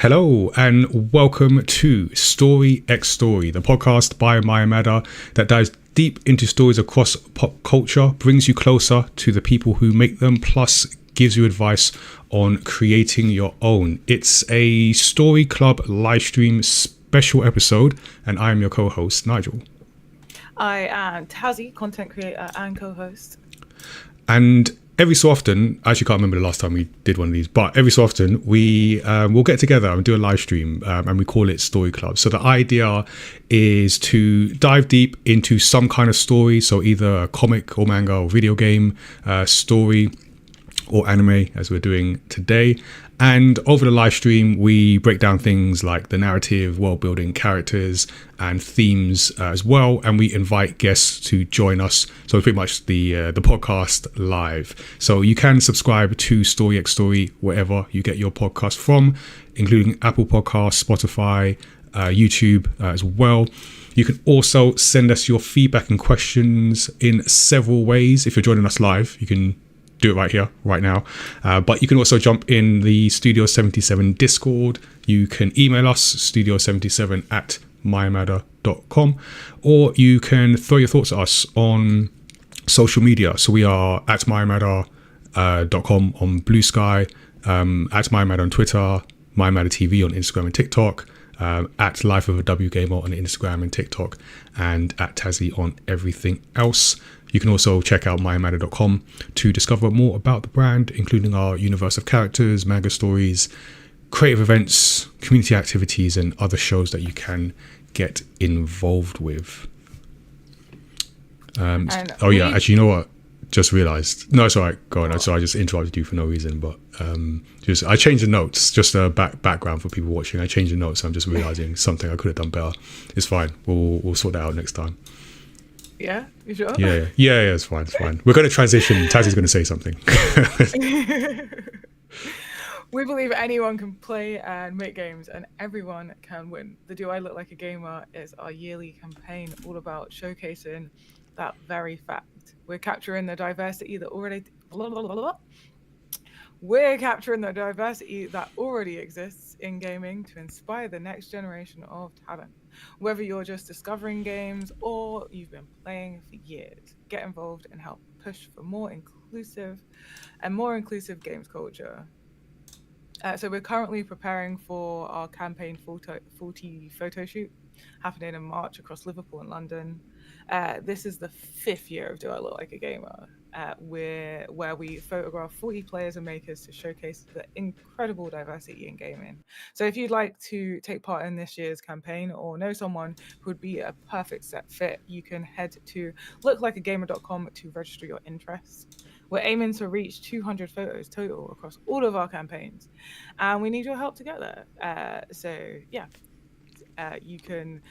Hello and welcome to Story X Story, the podcast by Maya Mada that dives deep into stories across pop culture, brings you closer to the people who make them, plus gives you advice on creating your own. It's a Story Club live stream special episode, and I am your co-host, Nigel. I am Tazzy, content creator and co-host. And every so often, I actually can't remember the last time we did one of these, but every so often we'll get together and do a live stream and we call it Story Club. So the idea is to dive deep into some kind of story, so either a comic or manga or video game story or anime, as we're doing today. And over the live stream, we break down things like the narrative, world building, characters and themes as well. And we invite guests to join us. So it's pretty much the podcast live. So you can subscribe to Story X Story wherever you get your podcast from, including Apple Podcasts, Spotify, YouTube as well. You can also send us your feedback and questions in several ways. If you're joining us live, you can do it right here, right now. But you can also jump in the Studio 77 Discord. You can email us, studio77@mayamada.com, or you can throw your thoughts at us on social media. So we are at mayamada.com on Blue Sky, at mayamada on Twitter, mayamada TV on Instagram and TikTok, at Life of a W Gamer on Instagram and TikTok, and at Tazzy on everything else. You can also check out mayamada.com to discover more about the brand, including our universe of characters, manga stories, creative events, community activities, and other shows that you can get involved with. Actually, you know what? Just realised. No, it's all right. Go on. So I just interrupted you for no reason, but I changed the notes, just a background for people watching. I changed the notes. So I'm just realising something I could have done better. It's fine. We'll sort that out next time. Yeah, you sure? Yeah, it's fine. We're going to transition. Tazzy's going to say something. We believe anyone can play and make games and everyone can win. The Do I Look Like a Gamer is our yearly campaign all about showcasing that very fact. We're capturing the diversity that already exists in gaming to inspire the next generation of talent. Whether you're just discovering games or you've been playing for years, get involved and help push for more inclusive games culture. So we're currently preparing for our campaign 40 photo shoot happening in March across Liverpool and London. This is the 5th year of Do I Look Like a Gamer, where we photograph 40 players and makers to showcase the incredible diversity in gaming. So if you'd like to take part in this year's campaign or know someone who would be a perfect set fit, you can head to looklikeagamer.com to register your interest. We're aiming to reach 200 photos total across all of our campaigns, and we need your help to get there. You can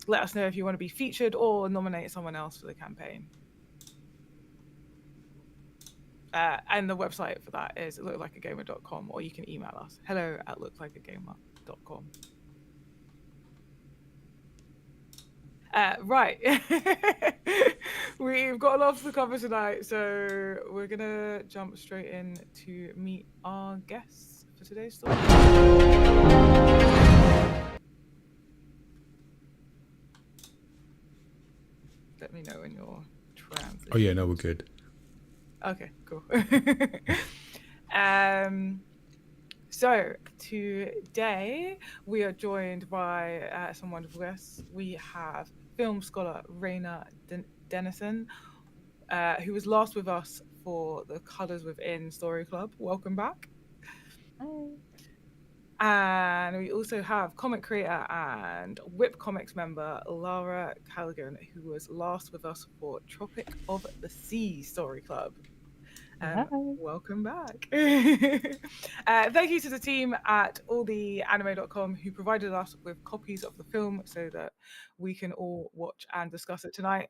let us know if you want to be featured or nominate someone else for the campaign. And the website for that is looklikeagamer.com, or you can email us hello@looklikeagamer.com. Right. We've got a lot to cover tonight, so we're going to jump straight in to meet our guests for today's story. Let me know when you're transitioning. Oh yeah, no, we're good. Okay, cool. So today we are joined by some wonderful guests. We have film scholar Rayna Denison, who was last with us for the Colours Within Story Club. Welcome back. Hi. And we also have comic creator and Whip Comics member Lara Callaghan, who was last with us for Tropic of the Sea Story Club. Welcome back. Thank you to the team at alltheanime.com who provided us with copies of the film so that we can all watch and discuss it tonight.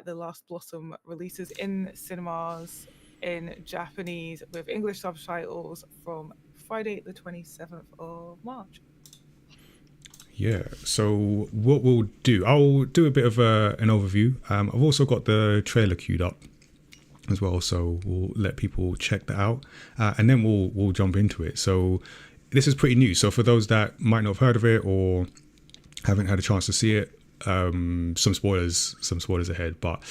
The Last Blossom releases in cinemas in Japanese with English subtitles from Friday the 27th of March. Yeah, so what we'll do, I'll do a bit of an overview. I've also got the trailer queued up as well, so we'll let people check that out, and then we'll jump into it. So this is pretty new. So for those that might not have heard of it or haven't had a chance to see it, some spoilers ahead. But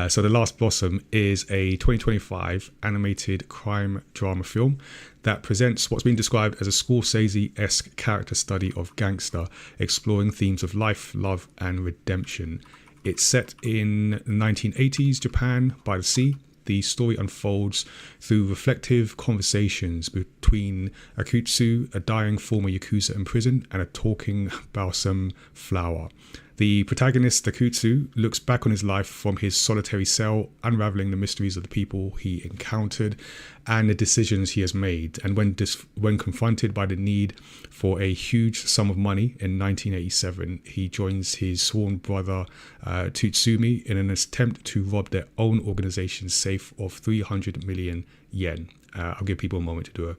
so The Last Blossom is a 2025 animated crime drama film that presents what's been described as a Scorsese-esque character study of gangster, exploring themes of life, love, and redemption. It's set in 1980s Japan by the sea. The story unfolds through reflective conversations between Akutsu, a dying former Yakuza in prison, and a talking balsam flower. The protagonist, Akutsu, looks back on his life from his solitary cell, unraveling the mysteries of the people he encountered and the decisions he has made. And when confronted by the need for a huge sum of money in 1987, he joins his sworn brother Tutsumi in an attempt to rob their own organization's safe of 300 million yen. I'll give people a moment to do a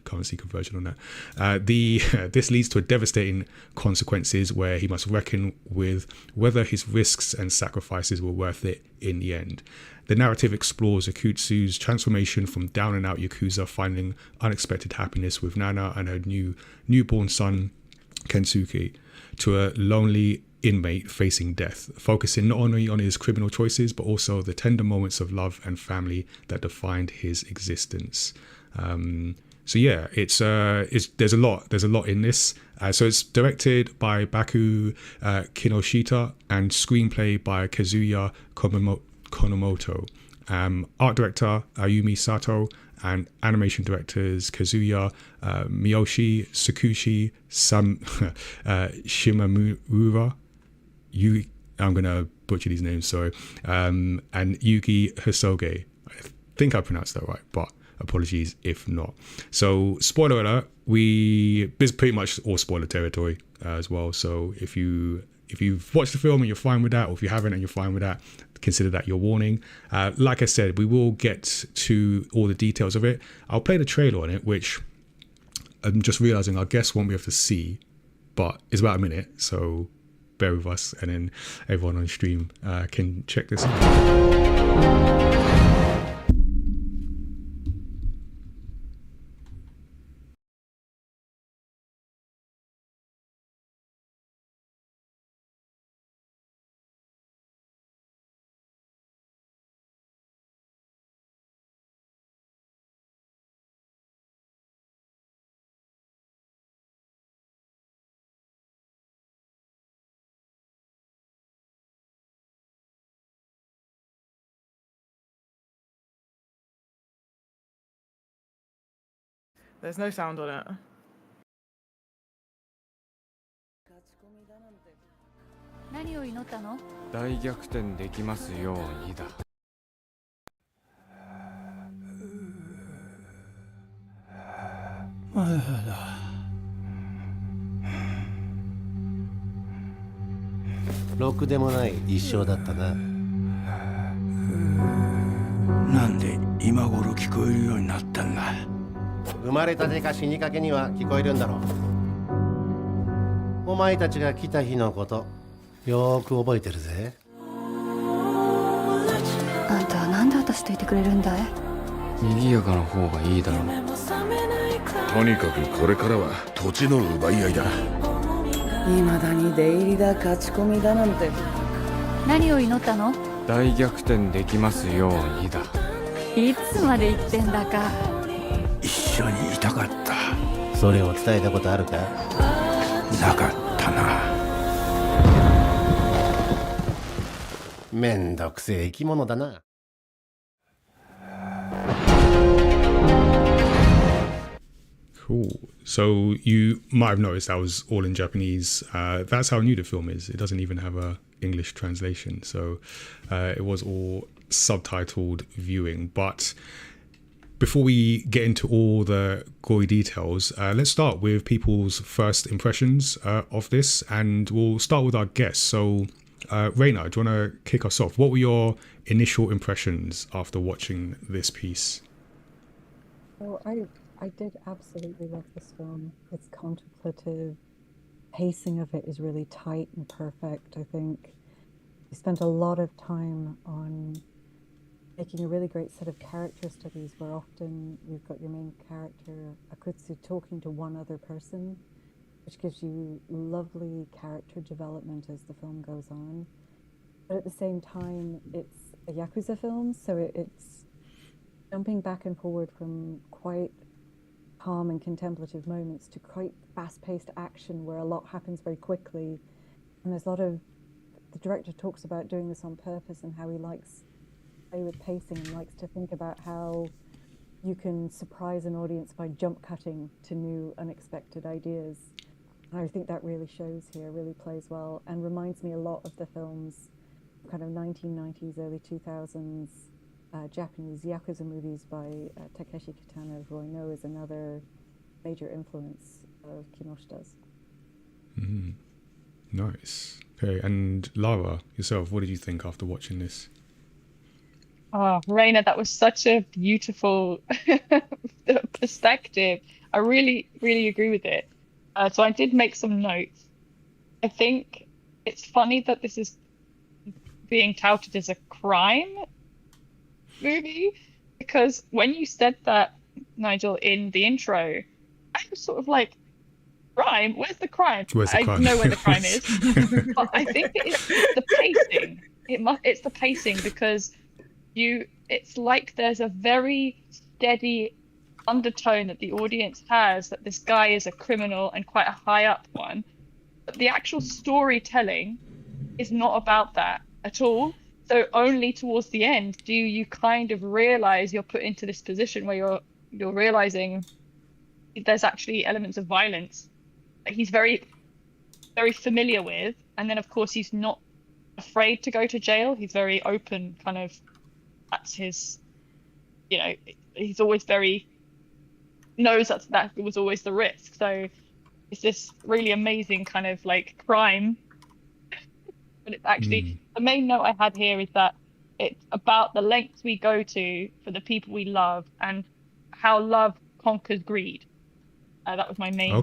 currency conversion on that. This leads to devastating consequences where he must reckon with whether his risks and sacrifices were worth it in the end. The narrative explores Akutsu's transformation from down and out Yakuza finding unexpected happiness with Nana and her newborn son Kensuke to a lonely inmate facing death, focusing not only on his criminal choices but also the tender moments of love and family that defined his existence. So yeah, it's there's a lot in this. So it's directed by Baku Kinoshita and screenplay by Kazuya Konomoto. Art director Ayumi Sato and animation directors Kazuya Miyoshi, Tsukushi Shimamura. I'm gonna butcher these names, sorry. And Yuki Hosoge. I think I pronounced that right, but apologies if not. So spoiler alert, this is pretty much all spoiler territory as well. So if you've watched the film and you're fine with that, or if you haven't and you're fine with that, consider that your warning. Like I said, we will get to all the details of it. I'll play the trailer on it, which I'm just realizing our guests won't be able to see, but it's about a minute, so bear with us, and then everyone on stream can check this out. There's no sound on it. 何を祈ったの？大逆転できますようにだ。まだだ。ろくでもない一生だったな。なんで今頃聞こえるようになったんだ。生まれたてか死にかけには聞こえるんだろう。お前たちが来た日のことよーく覚えてるぜ。あんたはなんで私といてくれるんだい？賑やかな方がいいだろう。とにかくこれからは土地の奪い合いだ。未だに出入りだ勝ち込みだなんて。何を祈ったの？大逆転できますようにだ。いつまで言ってんだか。一緒にいたかった。それを伝えたことあるか？なかったな。めんどくせえ生き物だな。Cool. So you might have noticed that was all in Japanese. That's how new the film is. It doesn't even have a English translation. So it was all subtitled viewing. But before we get into all the gory details, let's start with people's first impressions of this. And we'll start with our guests. So Rayna, do you want to kick us off? What were your initial impressions after watching this piece? Oh, I did absolutely love this film. It's contemplative. Pacing of it is really tight and perfect. I think we spent a lot of time on making a really great set of character studies where often you've got your main character, Akutsu, talking to one other person, which gives you lovely character development as the film goes on. But at the same time, it's a Yakuza film, so it's jumping back and forward from quite calm and contemplative moments to quite fast-paced action where a lot happens very quickly. And there's a lot of, the director talks about doing this on purpose and how he likes to play with pacing and likes to think about how you can surprise an audience by jump cutting to new unexpected ideas. And I think that really shows here, really plays well, and reminds me a lot of the films, kind of 1990s, early 2000s Japanese Yakuza movies by Takeshi Kitano, who I know is another major influence of Kinoshita's. Nice. Okay, and Lara, yourself, what did you think after watching this? Oh, Rayna, that was such a beautiful perspective. I really, really agree with it. So I did make some notes. I think it's funny that this is being touted as a crime movie, because when you said that, Nigel, in the intro, I was sort of like, crime? Where's the crime? I know where the crime is. But I think it's the pacing. It's the pacing, because it's like there's a very steady undertone that the audience has that this guy is a criminal and quite a high up one. But the actual storytelling is not about that at all. So only towards the end do you kind of realize you're put into this position where you're realizing there's actually elements of violence that he's very, very familiar with. And then of course he's not afraid to go to jail. He's very open, kind of, that's his, he's always knows that was always the risk. So it's this really amazing kind of like crime. But it's actually, the main note I had here is that it's about the lengths we go to for the people we love and how love conquers greed. That was my main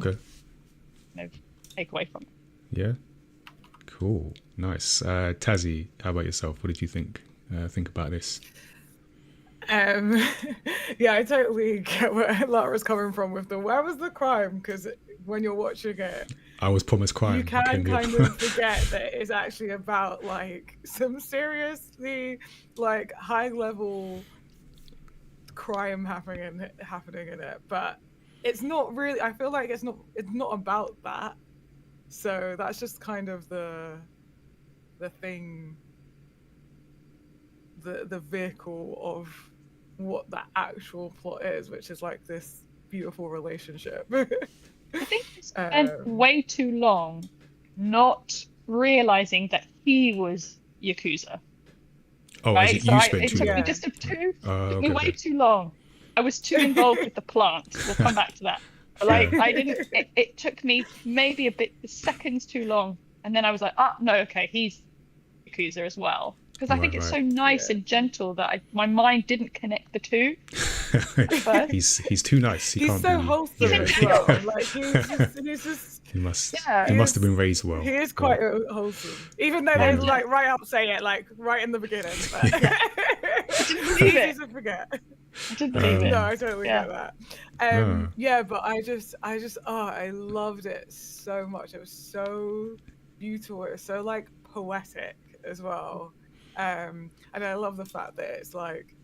takeaway from it. Yeah, cool, nice. Tazzy, how about yourself? What did you think about this? Yeah, I totally get where Lara's coming from with where was the crime? Because when you're watching it, I was promised crime. You can kind of forget that it's actually about like some seriously like high level crime happening in it, but it's not really. I feel like it's not about that. So that's just kind of the thing, the vehicle of what the actual plot is, which is like this beautiful relationship. I think he spent way too long not realizing that he was Yakuza. Oh, right? you spent too long. It took me way too long. I was too involved with the plant. We'll come back to that. But like, I didn't. It took me maybe seconds too long, and then I was like, no, okay, he's Yakuza as well. Because I think it's so nice and gentle that my mind didn't connect the two. He's too nice. He's so wholesome as well. Like he's just. He must have been raised well. He is quite wholesome, even though they like right up say it like right in the beginning. But I didn't believe it. Easy to forget. I didn't believe it. No, I totally get that. Yeah, but I loved it so much. It was so beautiful. It was so like poetic as well. And I love the fact that it's like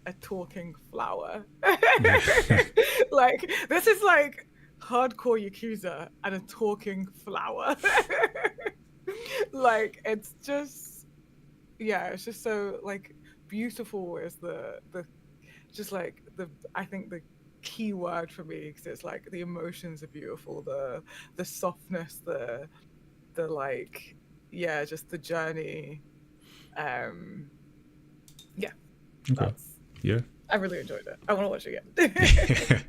a talking flower. Like this is like hardcore Yakuza and a talking flower. Like it's just so like beautiful is the just like I think the key word for me, because it's like the emotions are beautiful, the softness, the like just the journey. I really enjoyed it. I want to watch it again.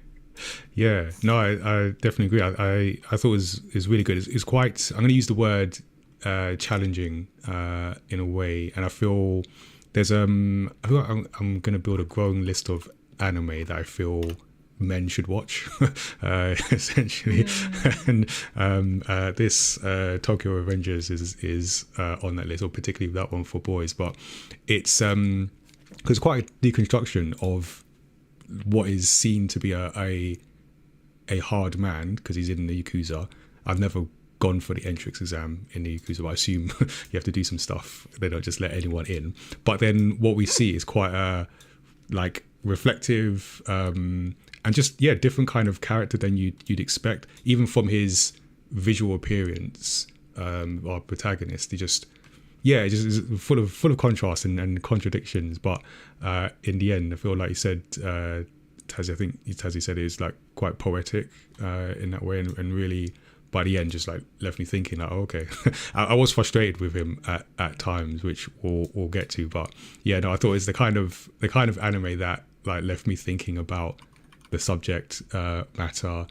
Yeah, no, I definitely agree. I thought it was really good. It's quite, I'm going to use the word challenging in a way, and I feel there's I feel like I'm going to build a growing list of anime that I feel men should watch, essentially. And this Tokyo Revengers is on that list, or particularly that one for boys. But it's because because quite a deconstruction of what is seen to be a hard man, because he's in the Yakuza. I've never gone for the entrance exam in the Yakuza, but I assume you have to do some stuff. They don't just let anyone in. But then what we see is quite a like reflective and just different kind of character than you'd expect, even from his visual appearance. Our protagonist, he just is full of contrast and contradictions. But in the end, I feel like you said, Tazzy, I think Tazzy said it is like quite poetic in that way, and really by the end just like left me thinking like, oh, okay. I was frustrated with him at times, which we'll get to, but I thought it's the kind of anime that like left me thinking about the subject matter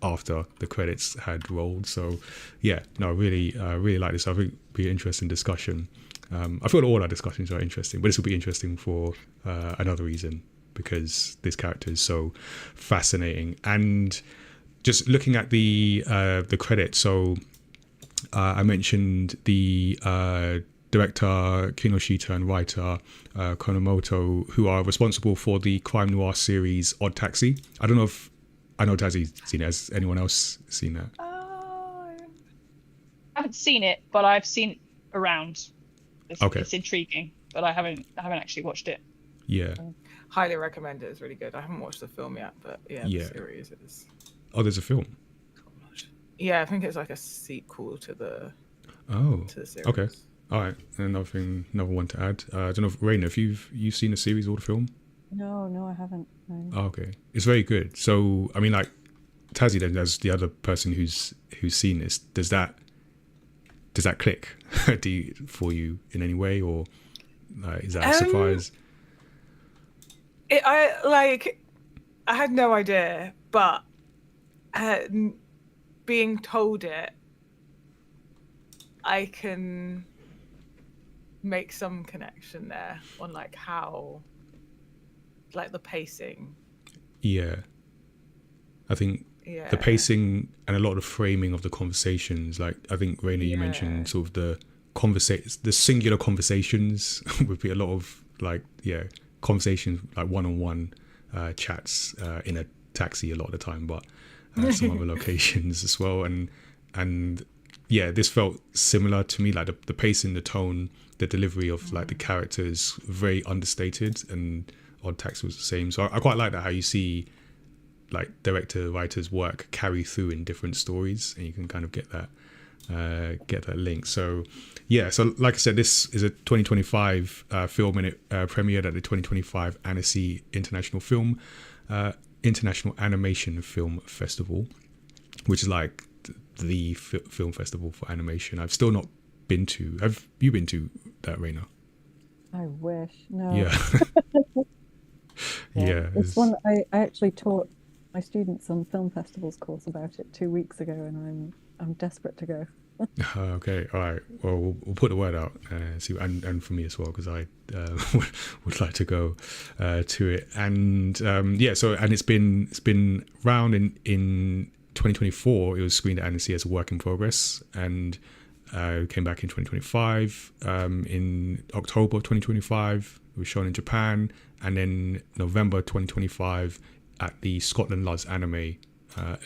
after the credits had rolled. So I really like this. I think it'll be an interesting discussion. I feel all our discussions are interesting, but this will be interesting for another reason, because this character is so fascinating. And just looking at the credits, so I mentioned the director Kinoshita and writer Konomoto, who are responsible for the crime noir series Odd Taxi. I don't know if I know Tazzy's seen it. Has anyone else seen that? I haven't seen it, but I've seen it around. It's intriguing, but I haven't actually watched it. Yeah. Highly recommend it. It's really good. I haven't watched the film yet, but the series is. Oh, there's a film. Yeah, I think it's like a sequel to the. To the series. Okay. All right. Another one to add. I don't know if Rayna, if you've seen the series or the film. No, I haven't. No. Oh, okay, it's very good. So, I mean, like Tazzy, then as the other person who's seen this, does that click for you in any way, or is that a surprise? I had no idea, but being told it, I can make some connection there on like how, like the pacing. Yeah, I think the pacing and a lot of the framing of the conversations. Like I think Rayna, you mentioned sort of the singular conversations would be a lot of conversations like one-on-one chats in a taxi a lot of the time, but some other locations as well. And this felt similar to me, like the pacing, the tone, the delivery of like the characters, very understated, and Odd Taxi was the same. So I quite like that, how you see like writers work carry through in different stories, and you can kind of get that link. So so like I said, this is a 2025 film, and it premiered at the 2025 Annecy International Animation Film Festival, which is like the film festival for animation. I've still not been to. Have you been to that, Rayna? I wish. No. Yeah. It's one I actually taught my students on film festivals course about it 2 weeks ago, and I'm desperate to go. Okay, all right. Well, we'll put the word out. See, and for me as well, because I would like to go to it. And so it's been round in 2024. It was screened at Annecy as a work in progress, and came back in 2025. In October of 2025, it was shown in Japan, and then November 2025 at the Scotland Loves Anime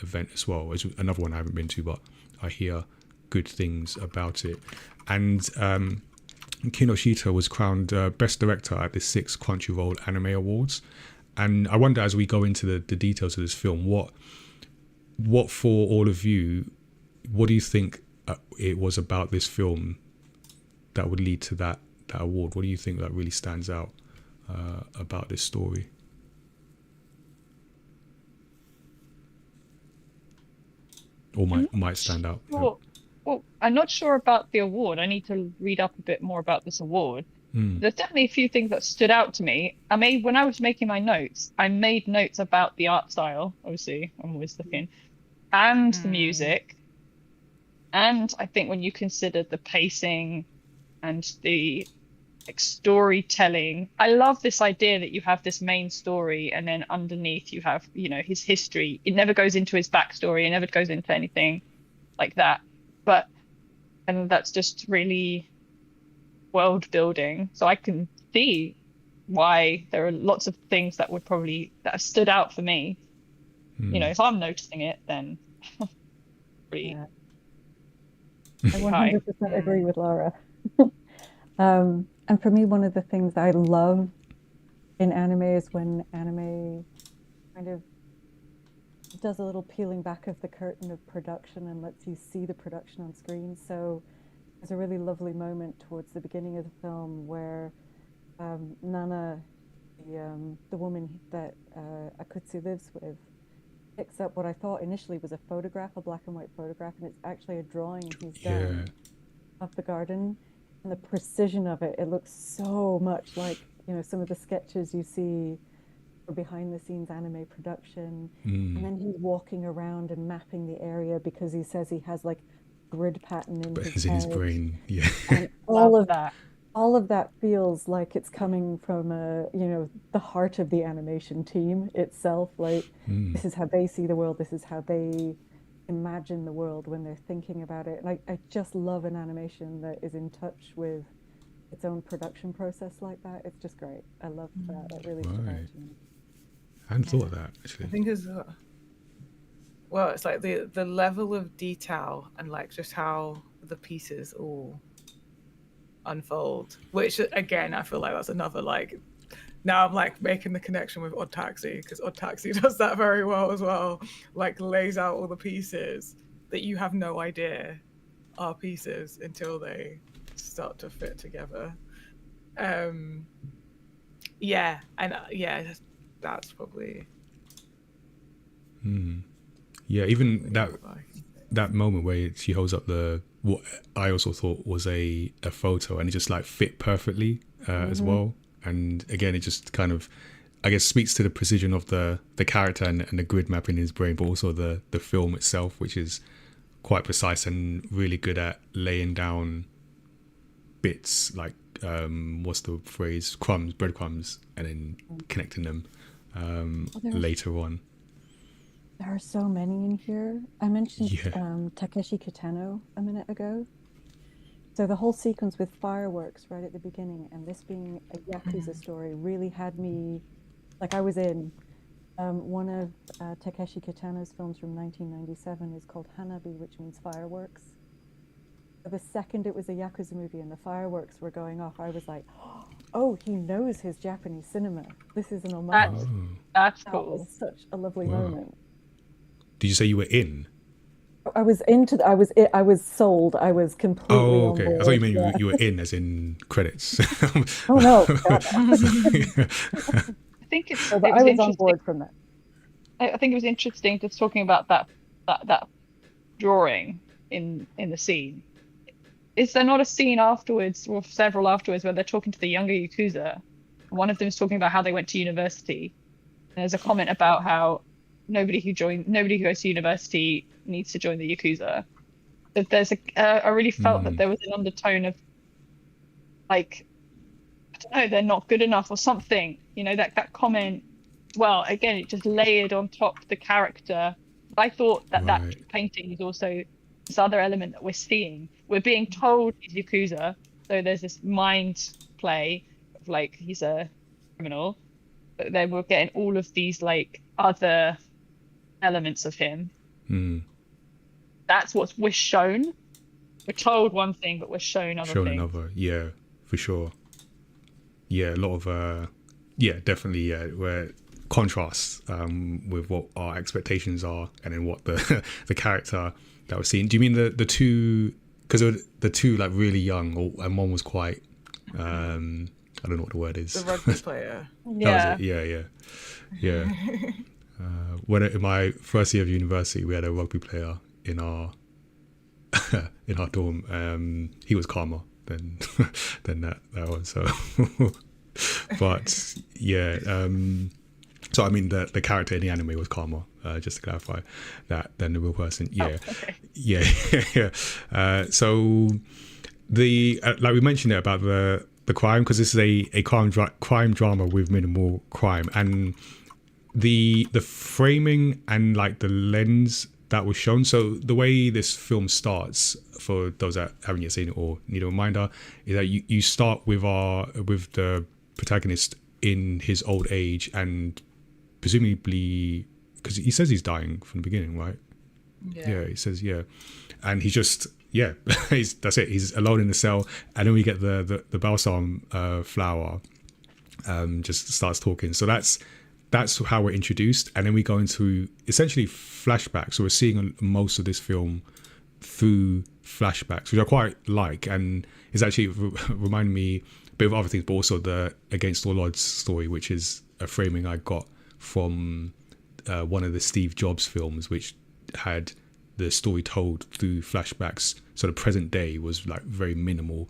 event as well. It's another one I haven't been to, but I hear good things about it. And Kinoshita was crowned Best Director at the 6th Crunchyroll Anime Awards. And I wonder, as we go into the details of this film, what for all of you, what do you think it was about this film that would lead to that award? What do you think that really stands out about this story? Or might stand out? Well, I'm not sure about the award. I need to read up a bit more about this award. There's definitely a few things that stood out to me. When I was making my notes, I made notes about the art style. Obviously, I'm always looking, and the music. And I think when you consider the pacing and the storytelling, I love this idea that you have this main story, and then underneath you have, his history. It never goes into his backstory. It never goes into anything like that. And that's just really world building. So I can see why there are lots of things that have stood out for me. You know, if I'm noticing it, then pretty. Yeah. I 100% agree with Lara. And for me, one of the things I love in anime is when anime kind of does a little peeling back of the curtain of production and lets you see the production on screen. So there's a really lovely moment towards the beginning of the film where Nana, the woman that Akutsu lives with, picks up what I thought initially was a photograph, a black and white photograph, and it's actually a drawing he's done of the garden. And the precision of it, it looks so much like, you know, some of the sketches you see for behind the scenes anime production. And then he's walking around and mapping the area because he says he has like grid pattern in his brain. And all of that feels like it's coming from you know, the heart of the animation team itself. Like this is how they see the world, this is how they imagine the world when they're thinking about it. Like I just love an animation that is in touch with its own production process like that. It's just great. I love that. That really stood out to me. I hadn't thought of that actually. I think as well, it's like the level of detail and like just how the pieces all unfold, which again I feel like that's another like, now I'm like making the connection with Odd Taxi, because Odd Taxi does that very well as well, like lays out all the pieces that you have no idea are pieces until they start to fit together. That's probably yeah, even that moment where she holds up what I also thought was a photo, and it just like fit perfectly as well. And again, it just kind of, I guess, speaks to the precision of the character and the grid map in his brain, but also the film itself, which is quite precise and really good at laying down bits like what's the phrase, breadcrumbs, and then connecting them later on. There are so many in here. I mentioned Takeshi Kitano a minute ago. So the whole sequence with fireworks right at the beginning, and this being a Yakuza story, really had me, like I was in. One of Takeshi Kitano's films from 1997 is called Hanabi, which means fireworks. So the second it was a Yakuza movie and the fireworks were going off, I was like, oh, he knows his Japanese cinema. This is an homage. That's that cool. was such a lovely moment. Did you say you were in? I was I was sold. I was completely on board. I thought you meant you were in, as in credits. Oh no! I think I was on board from that. I think it was interesting just talking about that drawing in the scene. Is there not a scene afterwards, or several afterwards, where they're talking to the younger Yakuza? One of them is talking about how they went to university. And there's a comment about how nobody who goes to university needs to join the Yakuza. But there's I really felt that there was an undertone of like, I don't know, they're not good enough or something. You know, that comment. Well, again, it just layered on top the character. I thought that painting is also this other element that we're seeing. We're being told he's Yakuza, so there's this mind play of like he's a criminal, but then we're getting all of these like other elements of him. That's what we're shown. We're told one thing, but we're shown other things. Another, yeah, for sure. Yeah, a lot of definitely, where contrasts with what our expectations are, and then what the character that we're seeing. Do you mean the two? Because the two like really young, and one was quite I don't know what the word is. The rugby player. Yeah. Yeah. When in my first year of university, we had a rugby player in our dorm. He was calmer than that one. So, but yeah. So I mean, the character in the anime was calmer. Just to clarify that, than the real person. Yeah, yeah. So like we mentioned it about the crime, because this is a crime drama with minimal crime, and the framing and like the lens that was shown. So the way this film starts, for those that haven't yet seen it or need a reminder, is that you start with the protagonist in his old age, and presumably because he says he's dying from the beginning, right? Yeah, he says and he's just that's it. He's alone in the cell, and then we get the balsam flower just starts talking. So that's how we're introduced, and then we go into essentially flashbacks. So we're seeing most of this film through flashbacks, which I quite like, and it's actually reminding me a bit of other things, but also the Against All Odds story, which is a framing I got from one of the Steve Jobs films, which had the story told through flashbacks. So the present day was like very minimal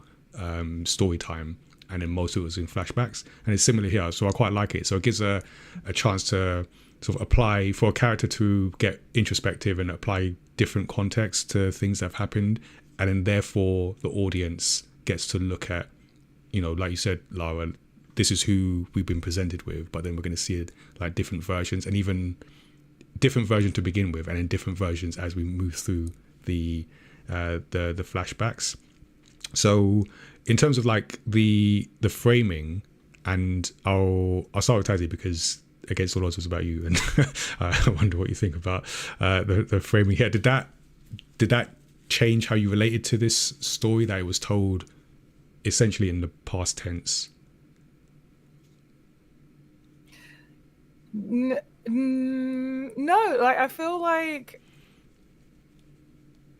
story time, and then most of it was in flashbacks, and it's similar here. So I quite like it. So it gives a chance to sort of apply for a character to get introspective and apply different contexts to things that have happened, and then therefore the audience gets to look at, like you said, Lara, this is who we've been presented with, but then we're going to see it like different versions, and even different versions to begin with, and then different versions as we move through the flashbacks. So in terms of like the framing, and I'll start with Tazzy because Against All Odds was about you, and I wonder what you think about the framing here. Did that change how you related to this story, that it was told essentially in the past tense? No, like I feel like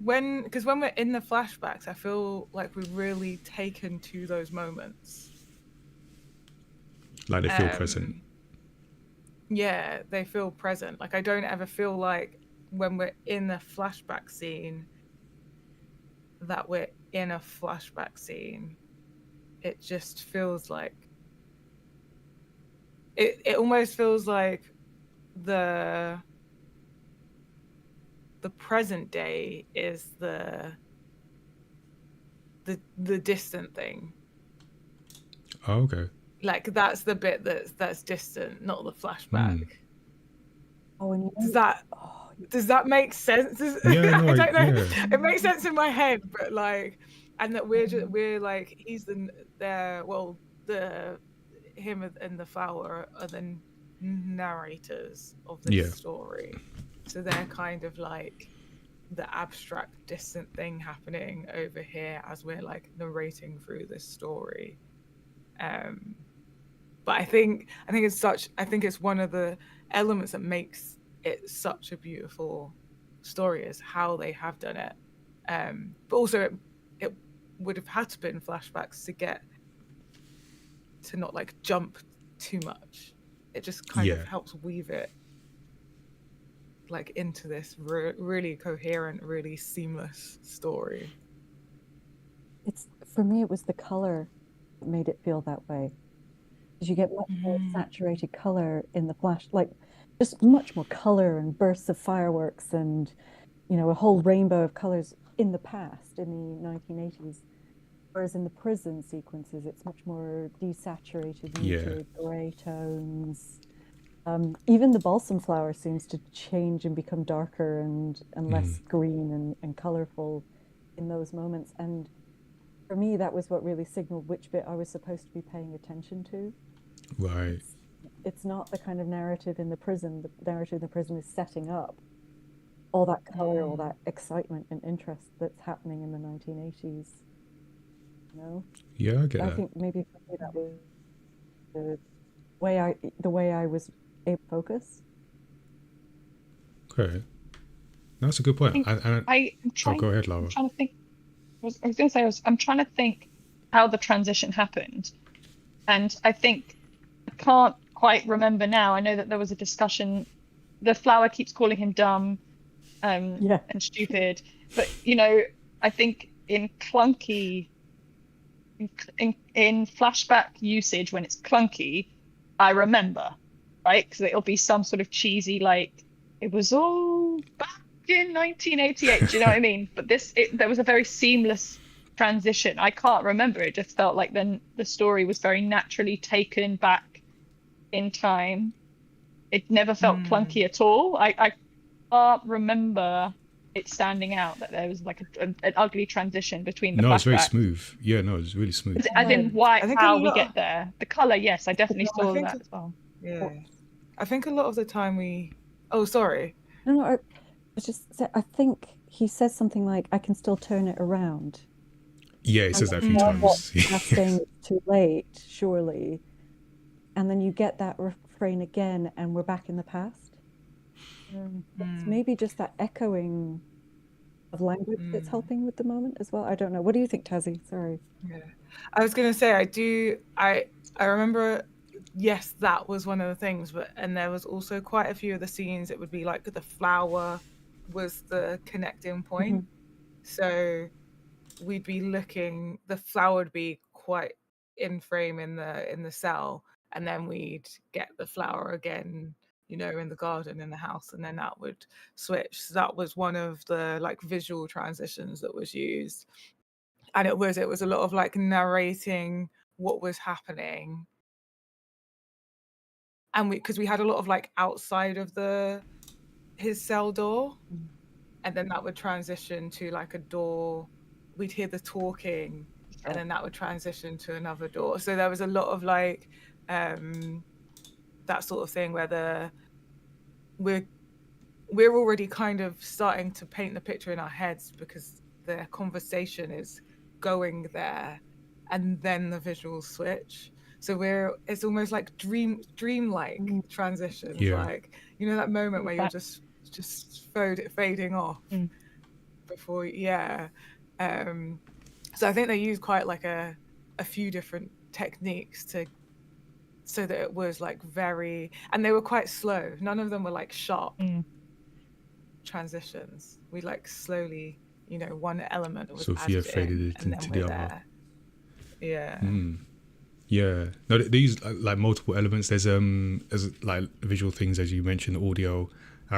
when we're in the flashbacks, I feel like we're really taken to those moments. Like they feel present. Yeah, they feel present. Like I don't ever feel like when we're in a flashback scene that we're in a flashback scene. It just feels like it almost feels like the present day is the distant thing. Oh, okay. Like that's the bit that's distant, not the flashback. Oh, and does that make sense? Yeah, no, I don't know. yeah. It makes sense in my head, but like, and that we're like he's him and the flower are the narrators of this story, so they're kind of like the abstract distant thing happening over here as we're like narrating through this story. But I think it's one of the elements that makes it such a beautiful story is how they have done it. But also it would have had to be in flashbacks to get to not like jump too much. It just kind of helps weave it like into this really coherent, really seamless story. For me, it was the color that made it feel that way. Because you get much more saturated color in the flash, like just much more color and bursts of fireworks and, a whole rainbow of colors in the past, in the 1980s. Whereas in the prison sequences, it's much more desaturated, muted, gray tones. Even the balsam flower seems to change and become darker and less green and colorful in those moments. And for me, that was what really signaled which bit I was supposed to be paying attention to. Right. It's not the kind of narrative in the prison. The narrative in the prison is setting up all that color, all that excitement and interest that's happening in the 1980s. Yeah, I get that. I think maybe for me that was the way I was able to focus. Okay, that's a good point. Go ahead, Lara. I'm trying to think. I was going to say I'm trying to think how the transition happened, and I think I can't quite remember now. I know that there was a discussion. The flower keeps calling him dumb, and stupid, but I think in clunky. In flashback usage, when it's clunky, I remember, right? Because it'll be some sort of cheesy, like, it was all back in 1988, do you know what I mean? But there was a very seamless transition. I can't remember. It just felt like then the story was very naturally taken back in time. It never felt clunky at all. I can't remember it standing out that there was like an ugly transition between the No, it's very flashbacks. smooth. Yeah, no, it's really smooth. As in why I think how a we lot get there. The color, yes, I definitely I saw think that as well. Yeah. I think a lot of the time oh, sorry. No, I just I think he says something like, "I can still turn it around." Yeah, it says that a few Not times. That's saying it's too late, surely. And then you get that refrain again, and we're back in the past. It's maybe just that echoing of language that's helping with the moment as well. I don't know. What do you think, Tazzy? Sorry. Yeah. I was going to say, I remember, yes, that was one of the things, and there was also quite a few of the scenes, it would be like the flower was the connecting point. So we'd be looking, the flower would be quite in frame in the cell, and then we'd get the flower again, you know, in the garden, in the house, and then that would switch. So that was one of the like visual transitions that was used. And it was a lot of like narrating what was happening. And because we had a lot of like outside of his cell door, and then that would transition to like a door. We'd hear the talking, and then that would transition to another door. So there was a lot of like that sort of thing where we're already kind of starting to paint the picture in our heads because the conversation is going there, and then the visuals switch. So it's almost like dreamlike transitions. Yeah. Like, you know, that moment where you're just fading off before, yeah. So I think they used quite like a few different techniques so that it was like and they were quite slow. None of them were like sharp transitions. We like slowly, you know, one element was added faded in, into the other. There. Yeah. Yeah. No, they use like multiple elements. There's like visual things, as you mentioned, audio.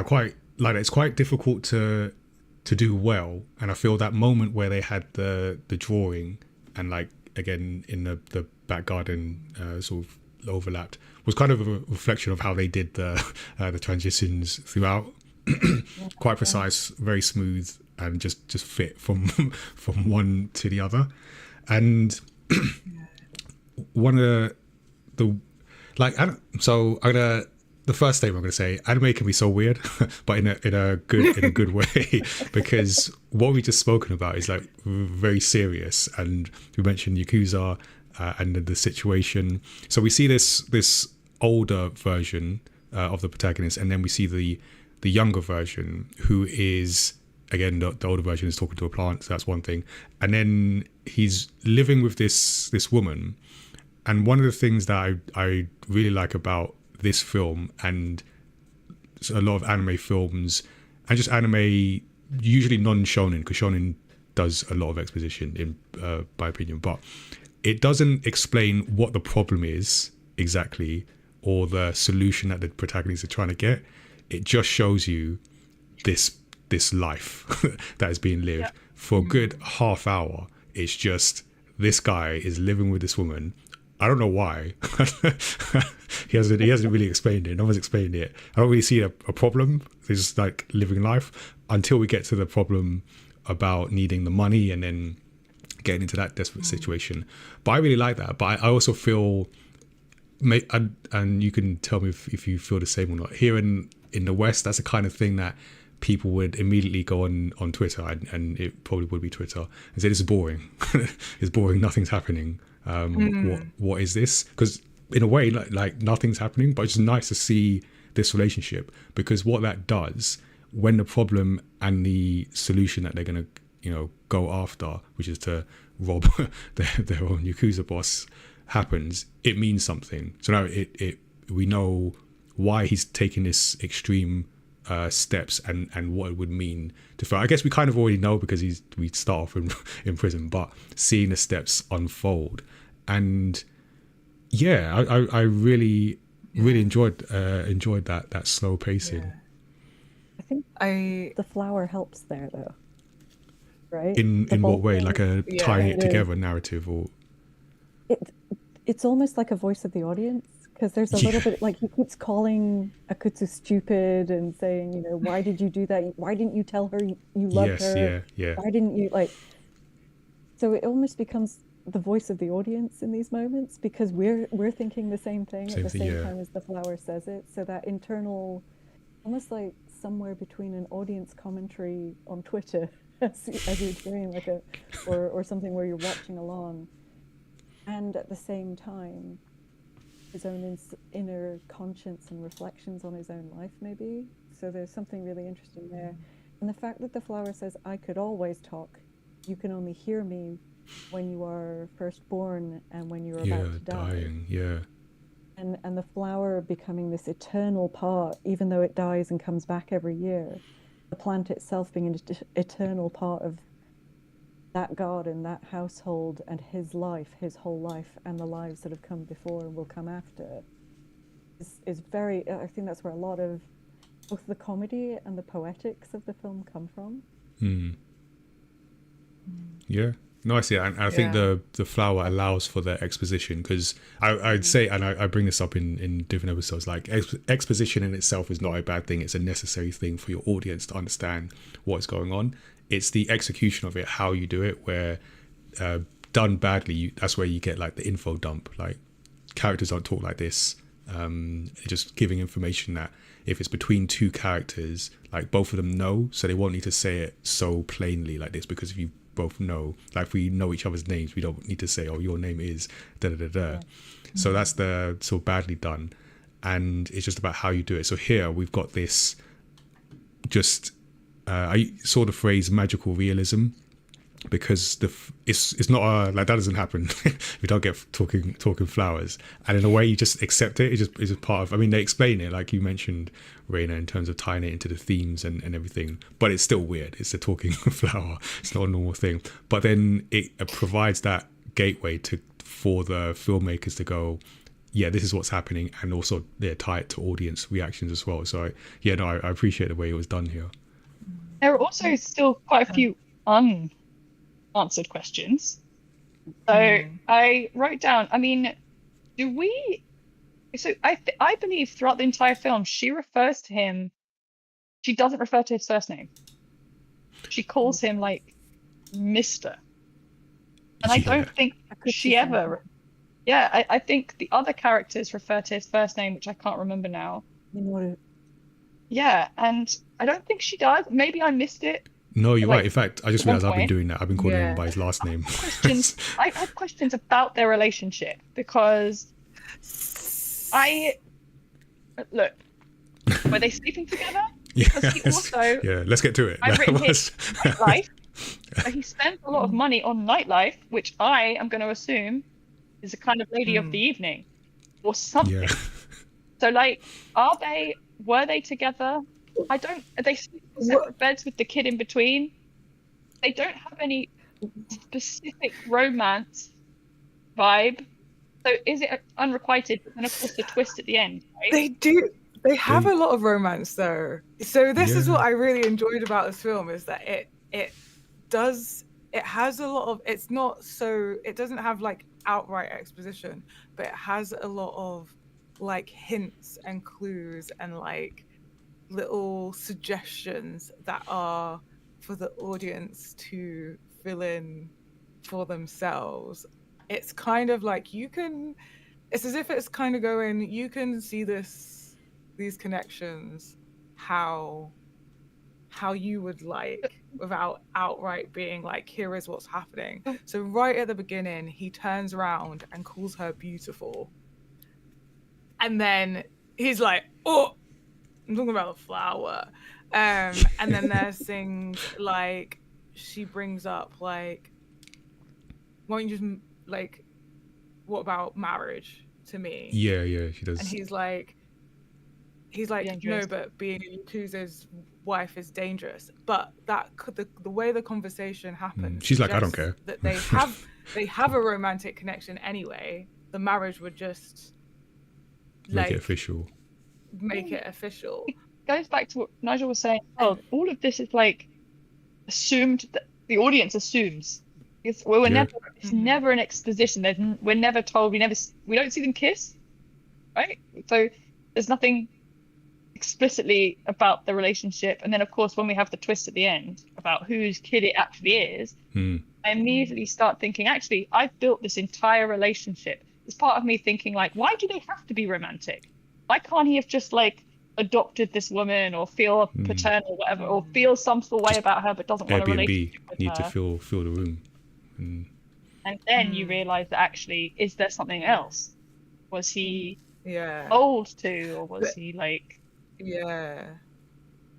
Quite like it's quite difficult to do well. And I feel that moment where they had the drawing and like again in the back garden sort of overlapped was kind of a reflection of how they did the transitions throughout. Quite precise, very smooth, and just fit from one to the other. And one of the like the first statement I'm gonna say, anime can be so weird, but in a good way, because what we just spoken about is like very serious, and we mentioned Yakuza and the situation. So we see this older version of the protagonist, and then we see the younger version, who is again the older version is talking to a plant. So that's one thing, and then he's living with this woman. And one of the things that I really like about this film and a lot of anime films, and just anime, usually non-shonen, because shonen does a lot of exposition in my opinion, but it doesn't explain what the problem is exactly or the solution that the protagonist are trying to get. It just shows you this life that is being lived for a good half hour. It's just this guy is living with this woman. I don't know why. he hasn't really explained it. No one's explained it. I don't really see a problem. It's just like living life until we get to the problem about needing the money and then getting into that desperate situation. But I really like that. But I also feel, and you can tell me if you feel the same or not. Here in the West, that's the kind of thing that people would immediately go on Twitter, and it probably would be Twitter, and say this is boring. It's boring. Nothing's happening. What is this? Because in a way, like nothing's happening, but it's nice to see this relationship, because what that does, when the problem and the solution that they're going to go after, which is to rob their own Yakuza boss, happens, it means something. So now we know why he's taking this extreme steps and what it would mean to Phil. I guess we kind of already know because we start off in prison, but seeing the steps unfold, and yeah, I really enjoyed that slow pacing. I think the flower helps there though, right? In what way? Like a tying it together narrative, or it's almost like a voice of the audience, because there's a little bit like he keeps calling Akutsu stupid and saying, you know, why did you do that? Why didn't you tell her you loved her? Yeah. Why didn't you like? So it almost becomes the voice of the audience in these moments because we're thinking the same thing at the same time as the flower says it. So that internal, almost like somewhere between an audience commentary on Twitter as you're doing like or something where you're watching along, and at the same time his own inner conscience and reflections on his own life maybe. So there's something really interesting there. And the fact that the flower says, I could always talk, you can only hear me when you are first born and when you're about to die. Dying, and the flower becoming this eternal part, even though it dies and comes back every year, the plant itself being an eternal part of that God and that household and his life, his whole life, and the lives that have come before and will come after, is very, I think that's where a lot of both the comedy and the poetics of the film come from. Yeah. No, I see it. And I think the flower allows for the exposition, because I'd say, and I bring this up in different episodes, like exposition in itself is not a bad thing. It's a necessary thing for your audience to understand what's going on. It's the execution of it, how you do it, where done badly, that's where you get like the info dump. Like characters don't talk like this. Just giving information that if it's between two characters, like both of them know, so they won't need to say it so plainly like this, because if you both know, like if we know each other's names, we don't need to say, oh, your name is da da da da. So that's the so badly done, and it's just about how you do it. So here we've got this, just I saw the phrase magical realism, because it's not like that doesn't happen. We don't get talking flowers, and in a way you just accept it. It's just part of, I mean, they explain it like you mentioned, Rayna, in terms of tying it into the themes and everything, but it's still weird. It's a talking flower. It's not a normal thing, but then it provides that gateway for the filmmakers to go, yeah, this is what's happening, and also tie it to audience reactions as well. So I appreciate the way it was done here. There are also still quite a few unanswered questions. So I wrote down, I mean, so I believe throughout the entire film, she refers to him, she doesn't refer to his first name. She calls him like Mr. And I don't think she ever, I think the other characters refer to his first name, which I can't remember now. Yeah, and I don't think she does. Maybe I missed it. No, you're right. In fact, I just realized I've been doing that. I've been calling him by his last name. I have questions about their relationship, because look, were they sleeping together? Because he also, let's get to it. I've written his nightlife. So he spends a lot of money on nightlife, which I am going to assume is a kind of lady of the evening or something. So like, were they together? Are they sleeping in separate beds with the kid in between? They don't have any specific romance vibe. So is it unrequited? And of course the twist at the end, right? They do. They have a lot of romance though. So this is what I really enjoyed about this film, is that it has a lot of, it doesn't have like outright exposition, but it has a lot of like hints and clues and like little suggestions that are for the audience to fill in for themselves. It's kind of like it's as if it's kind of going, you can see these connections how you would like, without outright being like, here is what's happening. So right at the beginning, he turns around and calls her beautiful. And then he's like, oh, I'm talking about the flower. And then there's things like, she brings up like, why don't you just like, what about marriage to me? Yeah, she does. And he's like, no, but being a Yakuza's wife is dangerous. But the way the conversation happens, she's like, I don't care. That they have a romantic connection anyway. The marriage would just make it official. It goes back to what Nigel was saying. Oh, all of this is like assumed, that the audience assumes. It's never an exposition. We're never told. We don't see them kiss. right? So there's nothing explicitly about the relationship. And then, of course, when we have the twist at the end about whose kid it actually is, I immediately start thinking, actually, I've built this entire relationship. There's part of me thinking, like, why do they have to be romantic? Why can't he have just, like, adopted this woman or feel paternal or whatever, or feel some sort of way about her but doesn't want a relationship with need her? to feel the room. And then you realize that actually, is there something else? Was he Yeah. old too, or was he like? Yeah.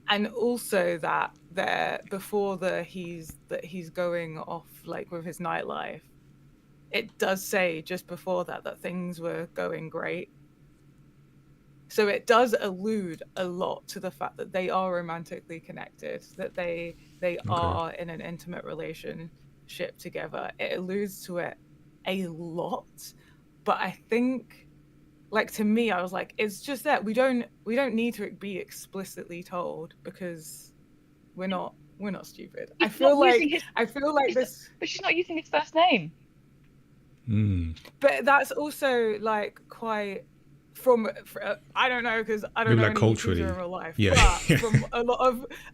And also that before he's going off like with his nightlife, it does say just before that things were going great. So it does allude a lot to the fact that they are romantically connected, that they are in an intimate relationship together. It alludes to it a lot, but I think, like, to me, I was like, it's just that we don't need to be explicitly told, because we're not stupid. I feel like this, but she's not using his first name. But that's also like quite from I don't know, because I don't know any culturally Yakuza in real life. Yeah. But from a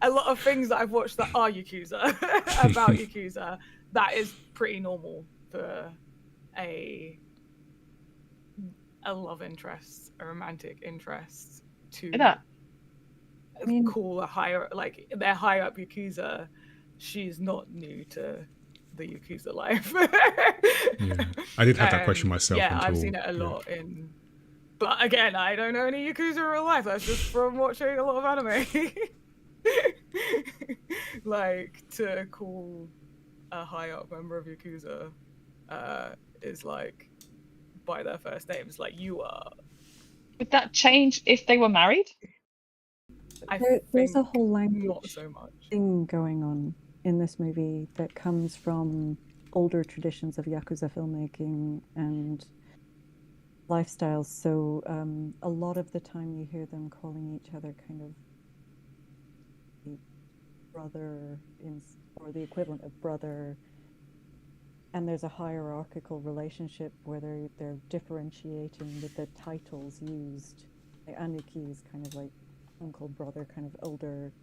lot of things that I've watched that are Yakuza about Yakuza, that is pretty normal for a love interest, a romantic interest, to call a higher, like, they're high up Yakuza. She's not new to the Yakuza life. Yeah, I did have that question myself. Yeah, until, I've seen it a lot in. But again, I don't know any Yakuza in real life. That's just from watching a lot of anime. Like, to call a high up member of Yakuza is like by their first names, like, you are. Would that change if they were married? There's a whole language not so much thing going on in this movie that comes from older traditions of Yakuza filmmaking and lifestyles. So a lot of the time you hear them calling each other kind of brother, or the equivalent of brother. And there's a hierarchical relationship where they're differentiating with the titles used. Like, Aniki is kind of like uncle, brother, kind of older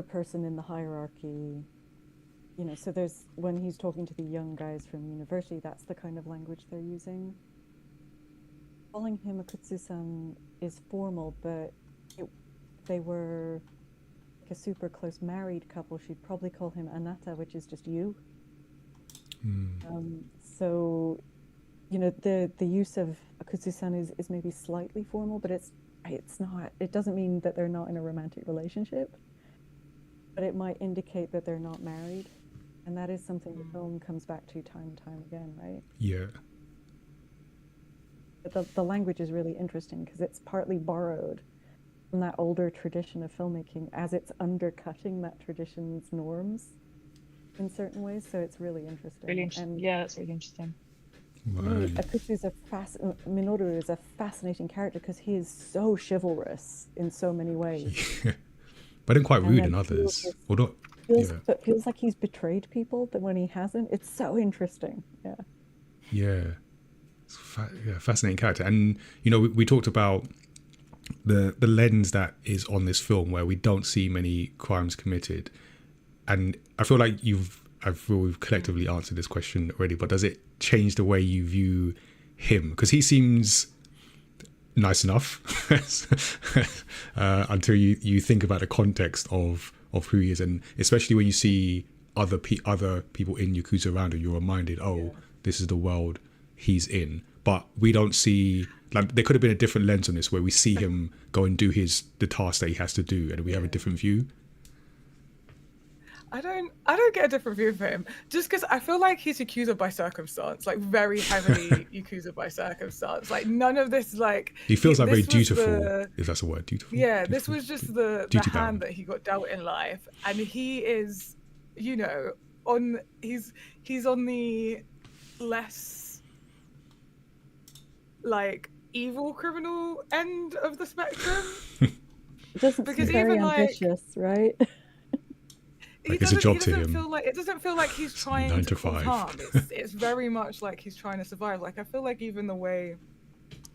person in the hierarchy. You know, so there's, when he's talking to the young guys from university, that's the kind of language they're using. Calling him Akutsu-san is formal, but if they were like a super close married couple, she'd probably call him Anata, which is just you. So, you know, the use of Akutsu-san is maybe slightly formal, but it's not. It doesn't mean that they're not in a romantic relationship, but it might indicate that they're not married, and that is something the film comes back to time and time again, right? Yeah. But the language is really interesting because it's partly borrowed from that older tradition of filmmaking as it's undercutting that tradition's norms in certain ways, so it's really interesting. Really interesting. Yeah, that's really interesting. Minoru is a fascinating character because he is so chivalrous in so many ways. But then quite rude in others. But feels like he's betrayed people, but when he hasn't, it's so interesting. Yeah. Fascinating character. And, you know, we talked about the lens that is on this film where we don't see many crimes committed. And I feel like we've collectively answered this question already, but does it change the way you view him? Because he seems nice enough until you think about the context of who he is, and especially when you see other people in Yakuza around him, you're reminded, this is the world he's in. But we don't see, like, there could have been a different lens on this where we see him go and do the task that he has to do, and we have a different view. I don't get a different view of him, just because I feel like he's Yakuza by circumstance, like very heavily Yakuza by circumstance. Like, none of this, like, he feels like very dutiful, if that's a word, dutiful. Yeah, dutiful. This was just the hand that he got dealt in life, and he is, you know, he's on the less, like, evil criminal end of the spectrum. It doesn't seem very ambitious, right? Like, it's a job to him. It doesn't feel like he's trying to cause harm. It's very much like he's trying to survive. Like, I feel like even the way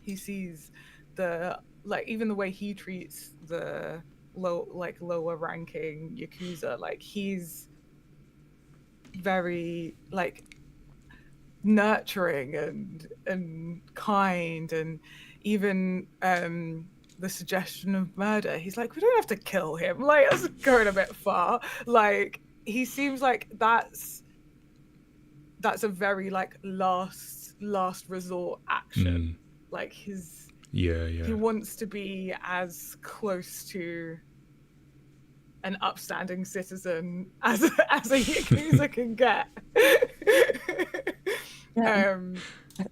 he sees the like even the way he treats the lower ranking Yakuza, like he's very like nurturing and kind, and even the suggestion of murder, he's like, we don't have to kill him, like that's going a bit far. Like he seems like that's a very like last resort action. Like his he wants to be as close to an upstanding citizen as a Yakuza can get.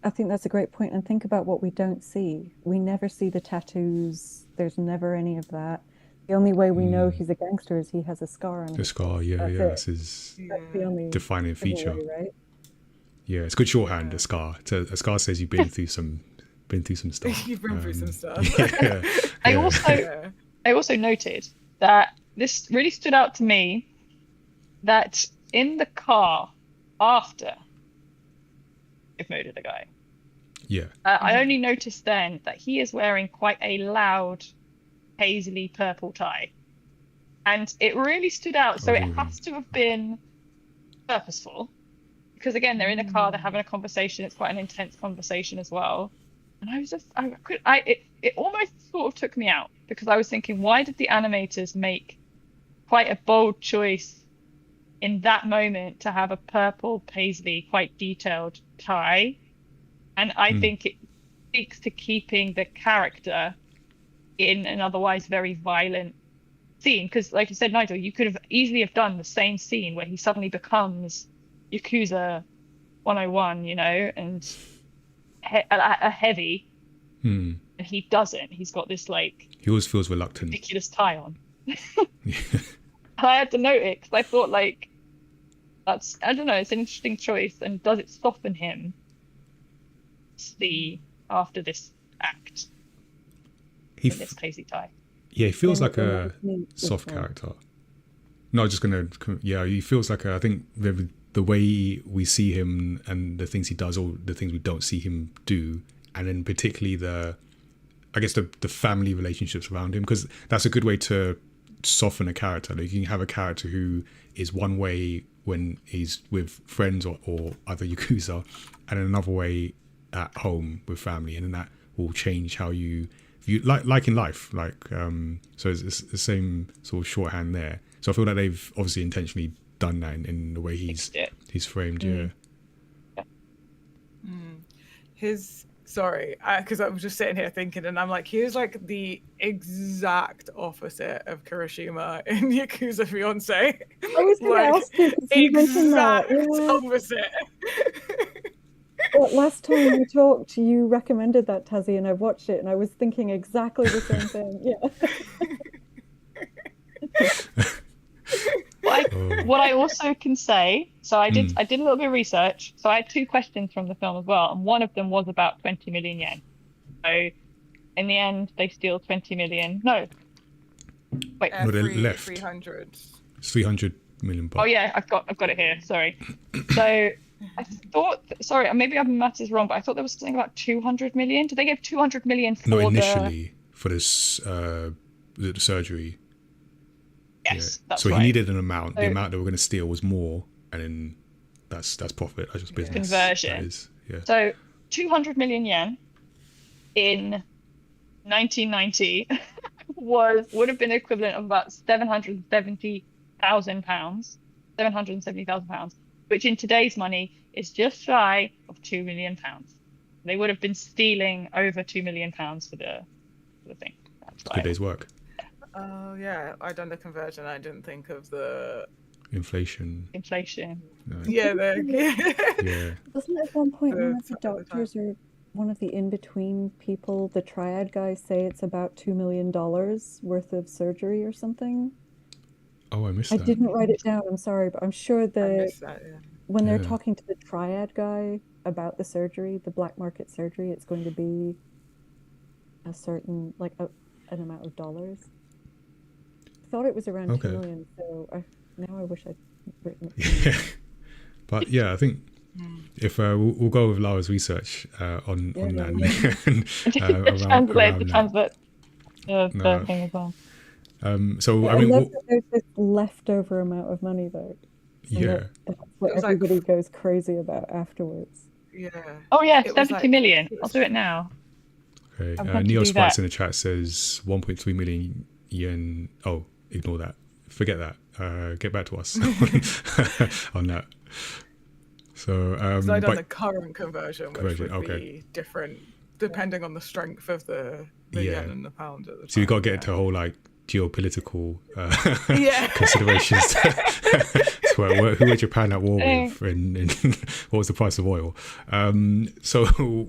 I think that's a great point. And think about what we don't see. We never see the tattoos. There's never any of that. The only way we know he's a gangster is he has a scar on his face. scar, that's his the only defining feature. way, right? Yeah, it's good shorthand. A scar. A scar says you've been through some stuff. You've been through some stuff. I also noted that this really stood out to me, that in the car after they've murdered a guy. Yeah. I only noticed then that he is wearing quite a loud paisley purple tie, and it really stood out. So it has to have been purposeful, because again, they're in a car, they're having a conversation. It's quite an intense conversation as well. And I was just, it almost sort of took me out, because I was thinking, why did the animators make quite a bold choice in that moment to have a purple paisley, quite detailed tie? And I think it speaks to keeping the character in an otherwise very violent scene. Because like you said, Nigel, you could have easily have done the same scene where he suddenly becomes Yakuza 101, and a heavy, and he doesn't. He's got this like, he always feels reluctant, ridiculous tie on. I had to note it because I thought, like, that's, I don't know, it's an interesting choice. And does it soften him after this act? This paisley tie. Yeah, he feels like a soft character. No, just gonna. Yeah, he feels like I think the way we see him and the things he does, or the things we don't see him do, and then particularly the family relationships around him, because that's a good way to soften a character. Like, you can have a character who is one way when he's with friends or other Yakuza, and another way at home with family, and then that will change how you view, like in life. So it's the same sort of shorthand there. So I feel like they've obviously intentionally done that in the way he's framed. Because I was just sitting here thinking, and I'm like, here's like the exact opposite of Kirishima in Yakuza Fiance. I was going to ask you, because you mentioned that. Opposite. Well, last time we talked, you recommended that, Tazzy, and I watched it, and I was thinking exactly the same thing. What I also can say, so I did a little bit of research. So I had 2 questions from the film as well, and one of them was about 20 million yen. So in the end, they steal 20 million. No, wait, no, they left 300. It's 300 million bucks. Oh yeah, I've got it here. Sorry. So I thought, sorry, maybe my maths is wrong, but I thought there was something about 200 million. Did they give 200 million for initially for this the surgery? Yes, that's so right. he needed an amount. The amount they were going to steal was more, and then that's profit. That's just business. Conversion. So 200 million yen in 1990 would have been equivalent of about 770,000 pounds, which in today's money is just shy of 2 million pounds. They would have been stealing over 2 million pounds for the thing. That's a good day's work. Oh yeah, I done the conversion. I didn't think of the inflation. No. Yeah. Wasn't it at one point one of the doctors or one of the in-between people, the triad guy, say it's about $2 million worth of surgery or something? Oh, I missed that. I didn't write it down. I'm sorry, but I'm sure when they're Yeah. talking to the triad guy about the surgery, the black market surgery, it's going to be a certain an amount of dollars. I thought it was around 2 million, so now I wish I'd written it down. But yeah, I think If we'll go with Lara's research on that. Translate the thing as well. So I love that there's this leftover amount of money though. Yeah. That's what everybody goes crazy about afterwards. Yeah. Oh yeah, 70 million. I'll do it now. Okay. Neo Spice in the chat says 1.3 million yen. Oh, ignore that. Forget that. Get back to us on that. So I done the current conversion, which would be different depending on the strength of the yen and the pound at the time. So you got to get into a whole like geopolitical considerations. So who were Japan at war with, and what was the price of oil? So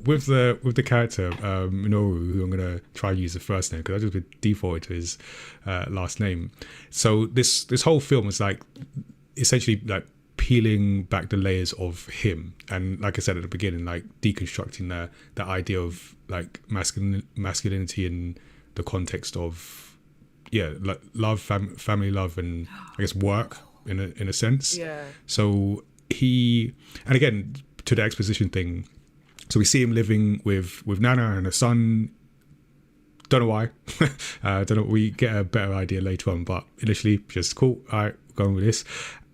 with the character Minoru, who I'm gonna try and use the first name because I just defaulted to his last name. So this whole film is like essentially like peeling back the layers of him, and like I said at the beginning, like deconstructing the idea of like masculinity in the context of like love, family love, and I guess work in a sense. So and again to the exposition thing, so we see him living with Nana and a son. Don't know why. Don't know. We get a better idea later on, but initially just cool. All right, going with this.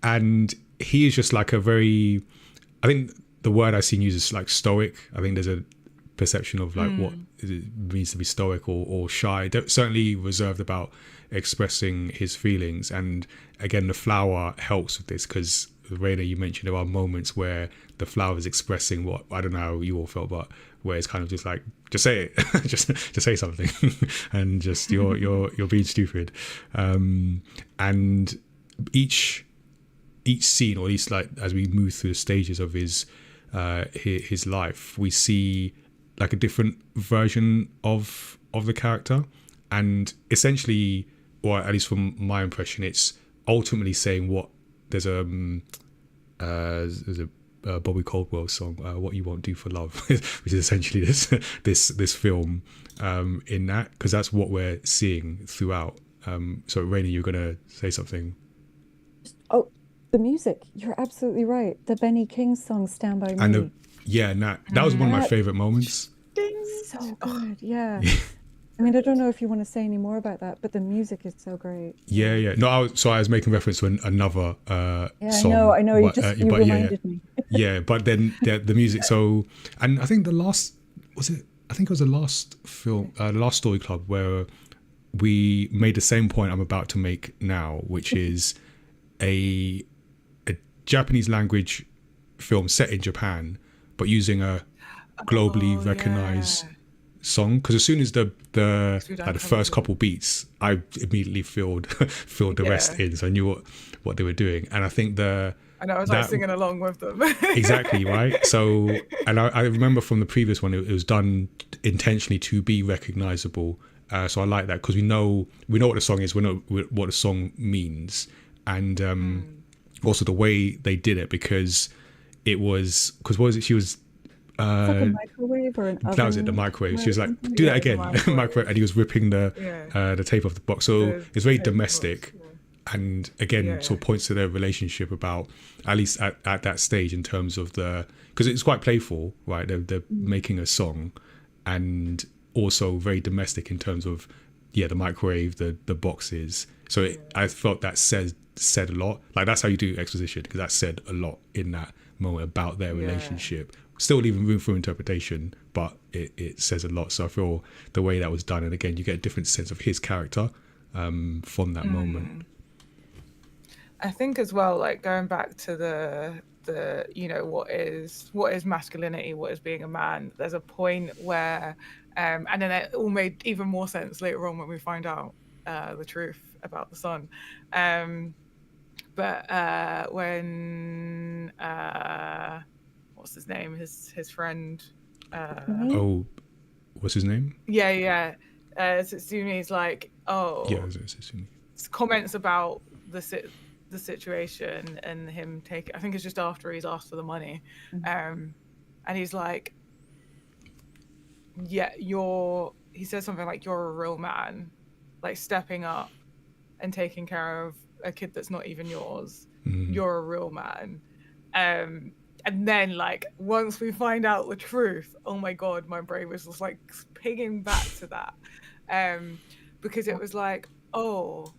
And he is just like a very, I think the word I've seen used is like stoic. I think there's a perception of like what it means to be stoic or shy. Certainly reserved about expressing his feelings. And again, the flower helps with this because Rayna, you mentioned there are moments where the flower is expressing what, I don't know how you all felt, but where it's kind of just like, just say it, just say something, and just you're being stupid. And each scene, or at least like as we move through the stages of his life, we see like a different version of the character, and essentially, or at least from my impression, it's ultimately saying what there's a Bobby Caldwell song, "What You Won't Do for Love," which is essentially this film in that, because that's what we're seeing throughout. So Rayna, you're gonna say something. Oh, the music! You're absolutely right. The Benny King song "Stand by Me." And that was one of my favorite moments. So good, yeah. I mean, I don't know if you want to say any more about that, but the music is so great. Yeah. No, I was making reference to another song. I know. You reminded me. Yeah, but then the music. So, and I think it was the last film, the last Story Club, where we made the same point I'm about to make now, which is a Japanese language film set in Japan, but using a globally recognized song. Because as soon as the first couple beats, I immediately filled the rest in, so I knew what they were doing. And I think I was like singing along with them. Exactly, right? So, and I remember from the previous one, it was done intentionally to be recognizable. So I like that because we know what the song is, we know what the song means, and also the way they did it, because what was it? She was. Like a microwave or an oven? That was it, the microwave. She was like, do that again. Microwave. And he was ripping the tape off the box. So it's very domestic. And again, sort of points to their relationship about, at least at that stage, in terms of because it's quite playful, right? They're making a song, and also very domestic in terms of, the microwave, the boxes. So I felt that said a lot. Like that's how you do exposition, because that said a lot in that moment about their relationship. Still leaving room for interpretation, but it says a lot. So I feel the way that was done, and again, you get a different sense of his character from that moment. I think as well, like going back to the what is masculinity, what is being a man. There's a point where, and then it all made even more sense later on when we find out the truth about the son. But when what's his name? His friend. What's his name? Yeah. Satsumi's like, Satsumi. Comments about the situation and him taking. I think it's just after he's asked for the money, and he's like, he says something like, "You're a real man, like stepping up and taking care of a kid that's not even yours. You're a real man." And then, like, once we find out the truth, oh my god, my brain was just like pinging back to that, because it was like, oh,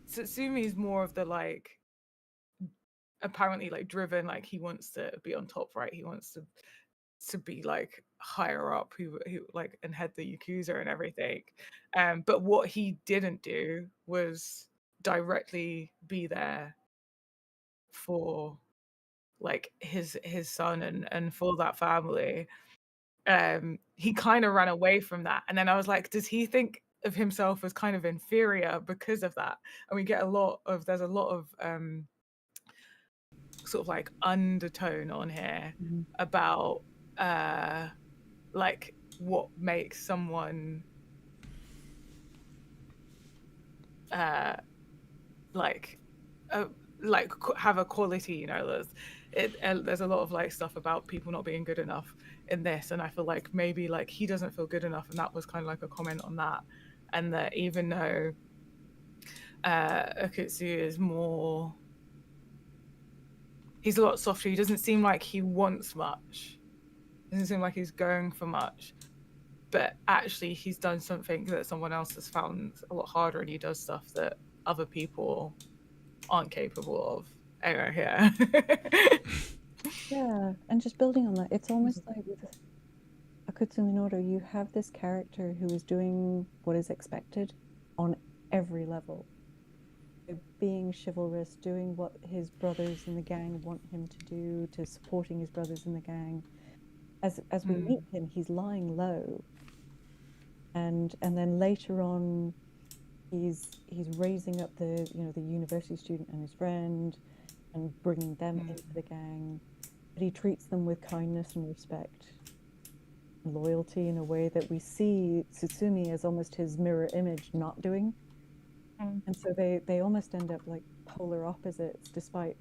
Tsutsumi more of the like, apparently like driven, like he wants to be on top, right? He wants to be like higher up, who like and head the Yakuza and everything. But what he didn't do was directly be there for like his son and for that family. He kind of ran away from that, and then I was like, does he think of himself as kind of inferior because of that? And we get there's a lot of sort of like undertone on here about like what makes someone like have a quality, you know. There's a lot of like stuff about people not being good enough in this, and I feel like maybe like he doesn't feel good enough, and that was kind of like a comment on that. And that even though Akutsu is more, he's a lot softer, he doesn't seem like he wants much, doesn't seem like he's going for much, but actually he's done something that someone else has found a lot harder, and he does stuff that other people aren't capable of. Anyway, yeah. Yeah, and just building on that, it's almost like with Akutsu Minoru, you have this character who is doing what is expected on every level. Being chivalrous, doing what his brothers in the gang want him to do, to supporting his brothers in the gang. As we meet him, he's lying low, and then later on, he's raising up the university student and his friend, and bringing them into the gang. But he treats them with kindness and respect, and loyalty in a way that we see Tsutsumi as almost his mirror image not doing. And so they almost end up like polar opposites, despite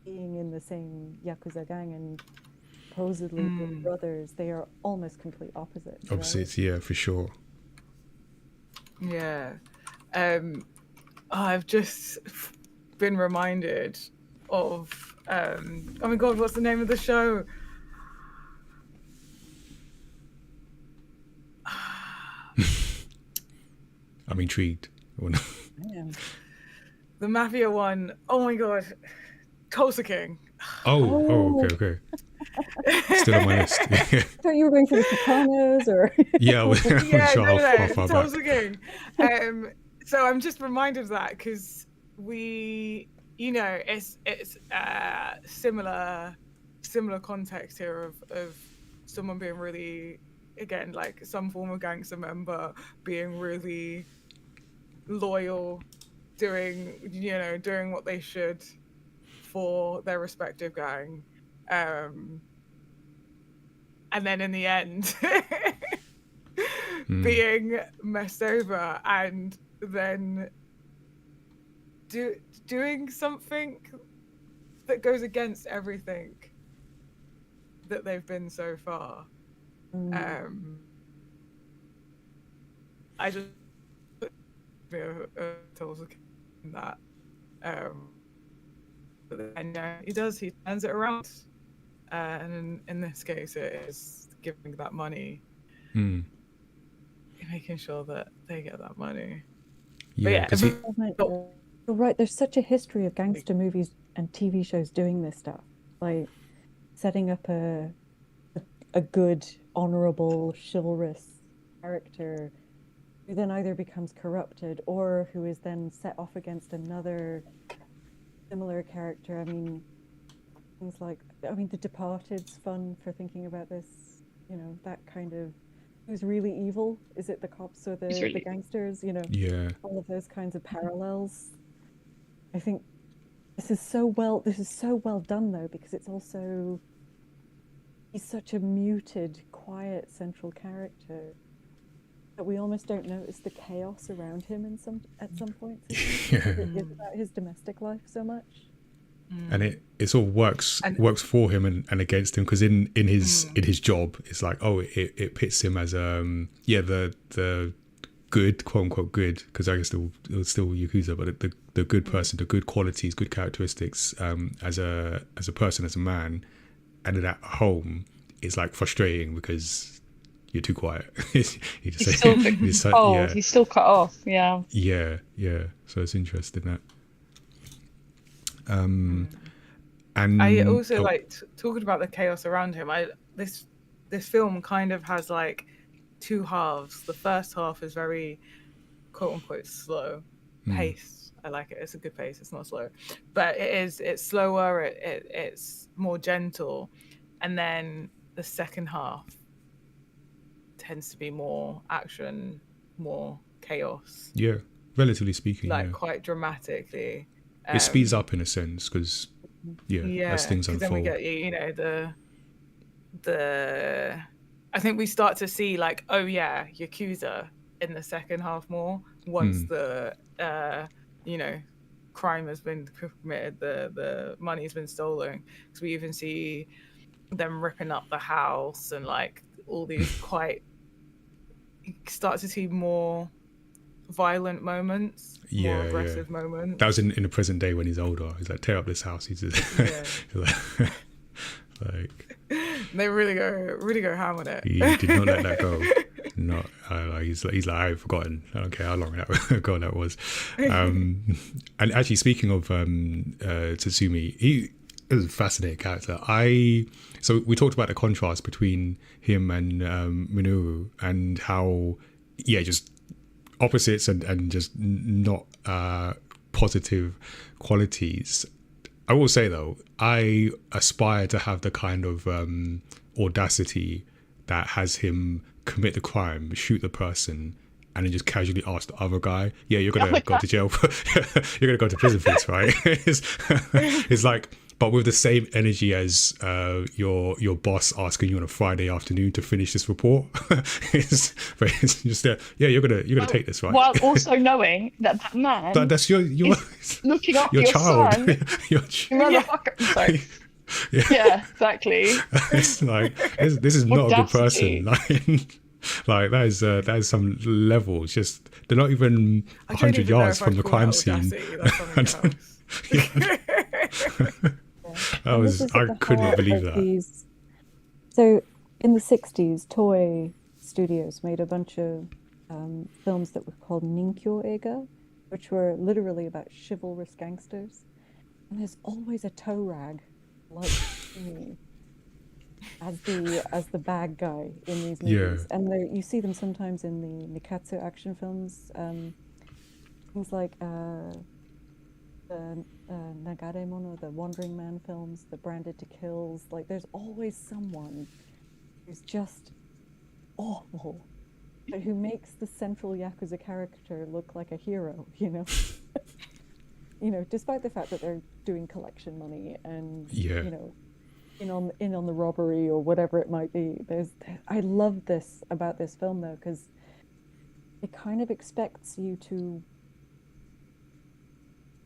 being in the same Yakuza gang and supposedly being brothers. They are almost complete opposites. Opposites, right? yeah, for sure. Yeah. I've just been reminded of oh my god, what's the name of the show? I'm intrigued. The mafia one. Oh my god, Tulsa King. Okay. Still on my list. I thought you were going for the Sopranos, or yeah, Tulsa King. So I'm just reminded of that because we, you know, it's similar context here of someone being really, again, like some former gangster member being really loyal, doing what they should for their respective gang, and then in the end being messed over, and then doing something that goes against everything that they've been so far. I just tells that, but then he turns it around, and in this case, it is giving that money, making sure that they get that money. Yeah, you're right. There's such a history of gangster movies and TV shows doing this stuff, like setting up a good, honorable, chivalrous character who then either becomes corrupted or who is then set off against another similar character. I mean, things like, The Departed's fun for thinking about this, that kind of, who's really evil? Is it the cops or the gangsters? Yeah. All of those kinds of parallels. I think this is so well done though, because it's also, he's such a muted, quiet central character that we almost don't notice the chaos around him at some points. It is about his domestic life so much. And it sort of works for him and against him, because in his job, it's like, it pits him as the good, quote unquote good, because I guess it was still Yakuza, but the good person, the good qualities, good characteristics, as a person, as a man, and then at home is like frustrating because you're too quiet. He's still cold. Yeah. He's still cut off. Yeah. Yeah. So it's interesting that. And I also like talking about the chaos around him. This film kind of has like two halves. The first half is very quote unquote slow paced. I like it. It's a good pace. It's not slow, but it's slower. It's more gentle, and then the second half tends to be more action, more chaos. Yeah, relatively speaking, like quite dramatically. It speeds up in a sense because as things unfold. Then we get the I think we start to see like, oh yeah, Yakuza in the second half more once the crime has been committed, the money's been stolen, because we even see them ripping up the house and like all these quite, you start to see more violent moments, more aggressive moments. That was in the present day when he's older. He's like, tear up this house. He's just like they really go ham on it. He did not let that go. He's like, I've forgotten. I don't care how long ago that was. And actually, speaking of Tatsumi, he is a fascinating character. So we talked about the contrast between him and Minoru, and how just opposites and just not positive qualities. I will say though, I aspire to have the kind of audacity that has him commit the crime, shoot the person, and then just casually ask the other guy, you're gonna go to jail you're gonna go to prison for this, right? It's like, but with the same energy as your boss asking you on a Friday afternoon to finish this report. it's just you're gonna take this, right? While also knowing that man that's your looking up your child. Son, your motherfucker. Sorry. Yeah, exactly. It's like this is not a good person. Like that is some level. It's just they're not even 100 yards from the crime scene. I couldn't believe that. So in the 60s, Toei Studios made a bunch of films that were called Ninkyo Eiga, which were literally about chivalrous gangsters. And there's always a tow rag like me as the bad guy in these movies. And you see them sometimes in the Nikatsu action films. Things like the Nagaremono, the Wandering Man films, the Branded to Kills. Like, there's always someone who's just awful, but who makes the central Yakuza character look like a hero, despite the fact that they're doing collection money and, in on the robbery or whatever it might be. I love this about this film, though, because it kind of expects you to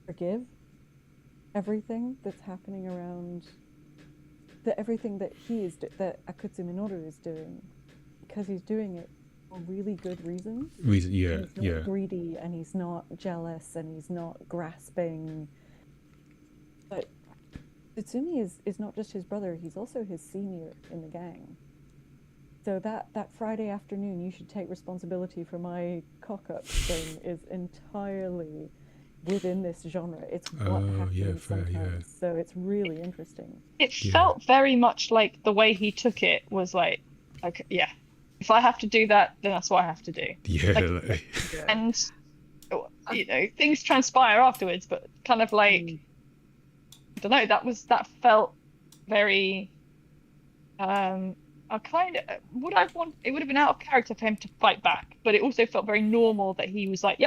forgive everything that's happening around, everything that that Akutsu Minoru is doing, because he's doing it for really good reasons. He's not greedy, and he's not jealous, and he's not grasping. But Tatsumi is not just his brother, he's also his senior in the gang. So that Friday afternoon, you should take responsibility for my cock-up thing is entirely within this genre. It's what happens sometimes. So it's really interesting. It felt very much like the way he took it was like, if I have to do that, then that's what I have to do. And things transpire afterwards, but kind of like I don't know, that felt very it would have been out of character for him to fight back, but it also felt very normal that he was like,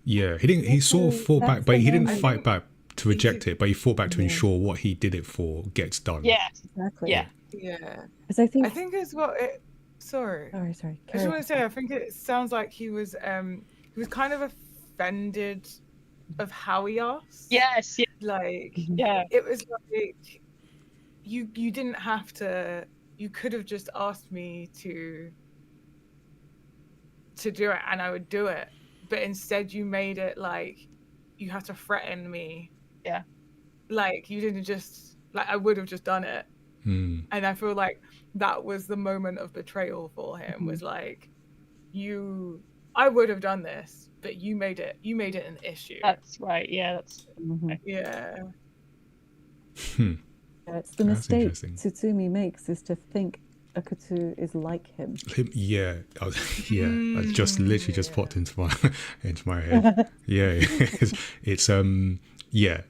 he sort of fought back, but he didn't fight back to reject it, but he fought back to ensure what he did it for gets done. Exactly. Because I think it's what it. Sorry. Sorry. I just want to say, I think it sounds like he was kind of offended of how he asked. Yes. Like, it was like you didn't have to. You could have just asked me to to do it, and I would do it. But instead, you made it like you have to threaten me. Yeah. Like you didn't just like I would have just done it. And I feel like that was the moment of betrayal for him. Was like, I would have done this, but you made it an issue. That's right. Yeah, that's yeah. It's the mistake Tsutsumi makes is to think Akutsu is like him. Yeah, that just literally just popped into my head. Yeah, it's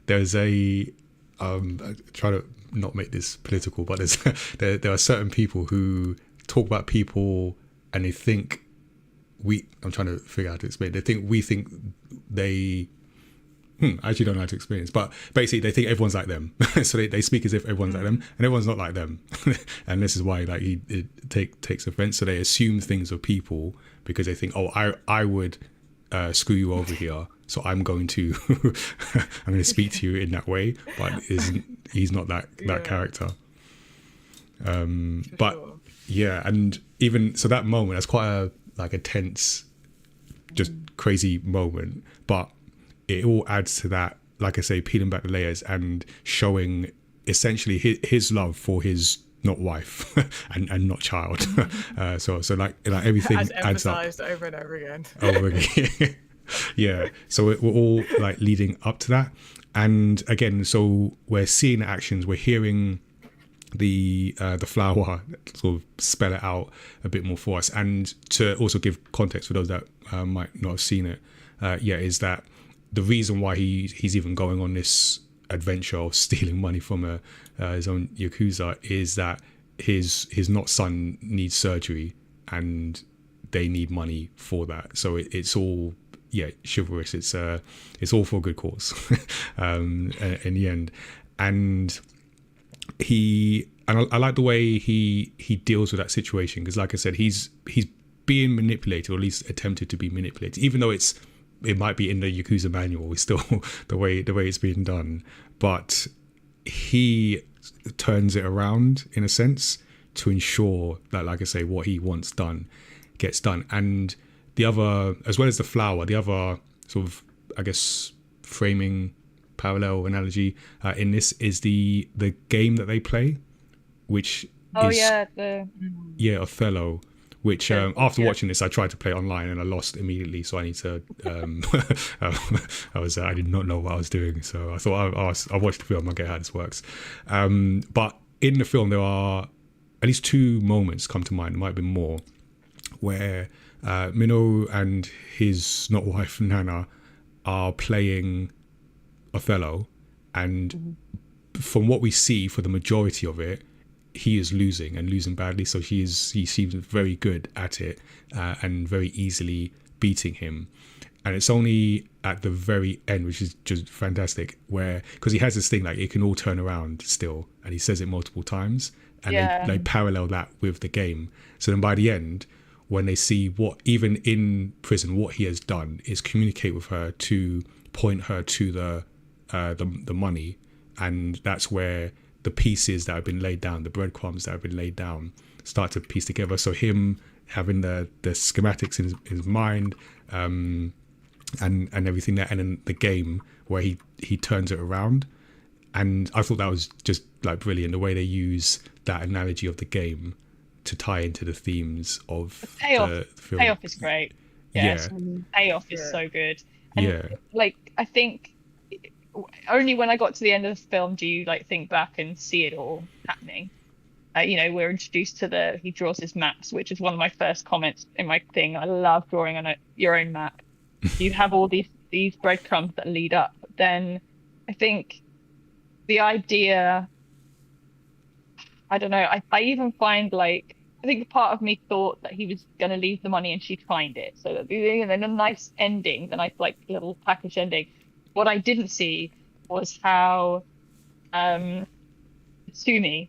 there's a I try to not make this political, but there are certain people who talk about people and they think I'm trying to figure out how to explain. They think they I actually don't know how to explain this, but basically they think everyone's like them. So they speak as if everyone's like them, and everyone's not like them. And this is why like he takes offense. So they assume things of people because they think, oh, I would screw you over here, so I'm going to speak to you in that way. But he's not that character. But sure. Yeah, and even so, that moment, that's quite a tense, just crazy moment, but it all adds to that, like I say, peeling back the layers and showing essentially his love for his not wife and not child. So like everything as adds up over and over again. Yeah. So we're all like leading up to that, and again, so we're seeing the actions, we're hearing the flower sort of spell it out a bit more for us, and to also give context for those that might not have seen it, is that the reason why he's even going on this adventure of stealing money from his own Yakuza is that his not son needs surgery and they need money for that. So it's all chivalrous. It's all for a good cause in the end. And I like the way he deals with that situation, because like I said, he's being manipulated, or at least attempted to be manipulated, even though it might be in the Yakuza manual, it's still the way it's being done, but he turns it around in a sense to ensure that, like I say, what he wants done gets done. And the other, as well as the flower, the other sort of, I guess, framing parallel analogy in this is the game that they play, which Othello, which after watching this, I tried to play online and I lost immediately. So I need to. I did not know what I was doing, so I thought I'll watch the film and get how this works. But in the film, there are at least two moments come to mind. There might be more, where Mino and his not wife Nana are playing Othello, and from what we see for the majority of it, he is losing badly. So he seems very good at it and very easily beating him. And it's only at the very end, which is just fantastic, where, because he has this thing like it can all turn around still, and he says it multiple times, and they parallel that with the game. So then by the end, when they see what, even in prison, what he has done is communicate with her to point her to the money, and that's where the pieces that have been laid down, the breadcrumbs that have been laid down, start to piece together. So him having the schematics in his mind, and everything there, and then the game where he turns it around. And I thought that was just like brilliant, the way they use that analogy of the game to tie into the themes of the film. Payoff is great. Payoff is so good. And like, I think only when I got to the end of the film do you like think back and see it all happening. We're introduced to he draws his maps, which is one of my first comments in my thing. I love drawing on your own map. You have all these breadcrumbs that lead up. But then I think the idea, I don't know, I even find like, I think part of me thought that he was going to leave the money and she'd find it. So that, and then a nice ending, the nice like little package ending. What I didn't see was how Tsumi,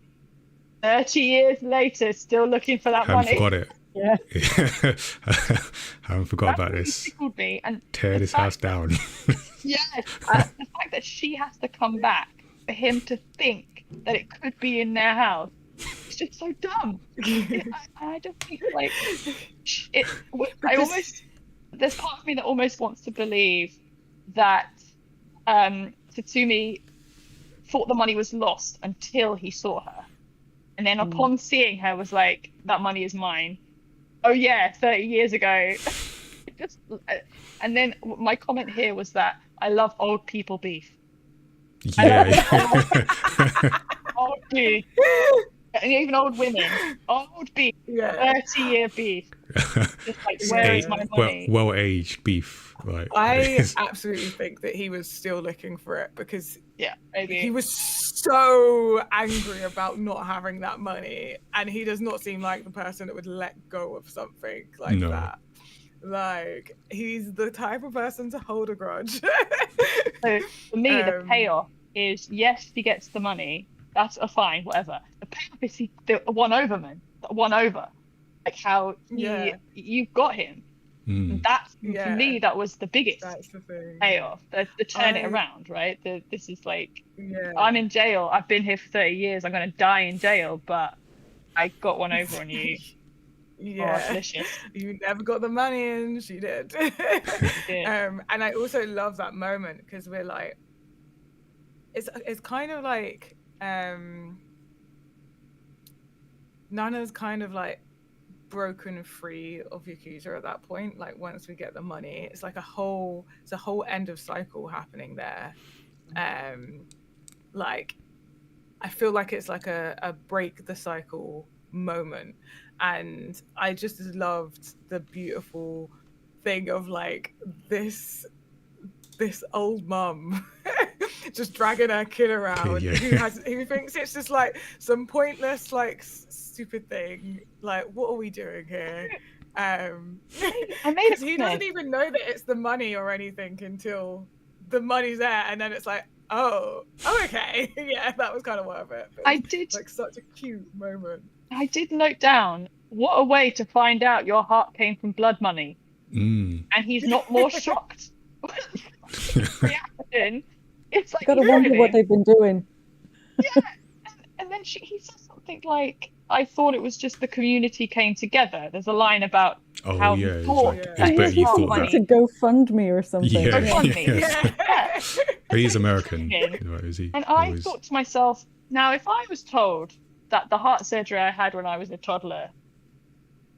30 years later, still looking for that money. Got it. Yeah. I haven't forgot about this. Tickled me. And tear this house down. Yes. The fact that she has to come back for him to think that it could be in their house. It's just so dumb. I just think like it. I almost there's part of me that almost wants to believe that Tatsumi thought the money was lost until he saw her, and then upon seeing her was like, that money is mine. Oh yeah, 30 years ago. Just and then my comment here was that I love old people beef. Yeah. Old beef. And even old women. Old beef. 30-year beef. Just like, where is my money? Well aged beef. Right. I absolutely think that he was still looking for it because maybe he was so angry about not having that money, and he does not seem like the person that would let go of something like that. Like, he's the type of person to hold a grudge. So for me, the payoff is, yes, he gets the money. That's fine, whatever. The payoff is the won over man. The won over. Like how you've got him. And that's for me, that was the biggest payoff. The turn it around, right? This is like, I'm in jail. I've been here for 30 years. I'm going to die in jail, but I got one over on you. Yeah, oh, delicious. You never got the money, and she did. And I also love that moment because we're like, it's kind of like Nana's kind of like broken free of Yakuza at that point. Like once we get the money, it's like a whole end of cycle happening there. Like I feel like it's like a break the cycle moment. And I just loved the beautiful thing of like this old mum just dragging her kid around who thinks it's just like some pointless like stupid thing. Like, what are we doing here? Because he doesn't even know that it's the money or anything until the money's there, and then it's like, oh okay. Yeah, that was kind of worth it. I did like such a cute moment. I did note down, what a way to find out your heart came from blood money. And he's not more shocked. Reaction. It's like, gotta wonder what they've been doing. Yeah. And then he says something like, I thought it was just the community came together. There's a line about how he thought it's a GoFundMe or something. But he's American. Right, is he? And I thought to myself, now if I was told that the heart surgery I had when I was a toddler,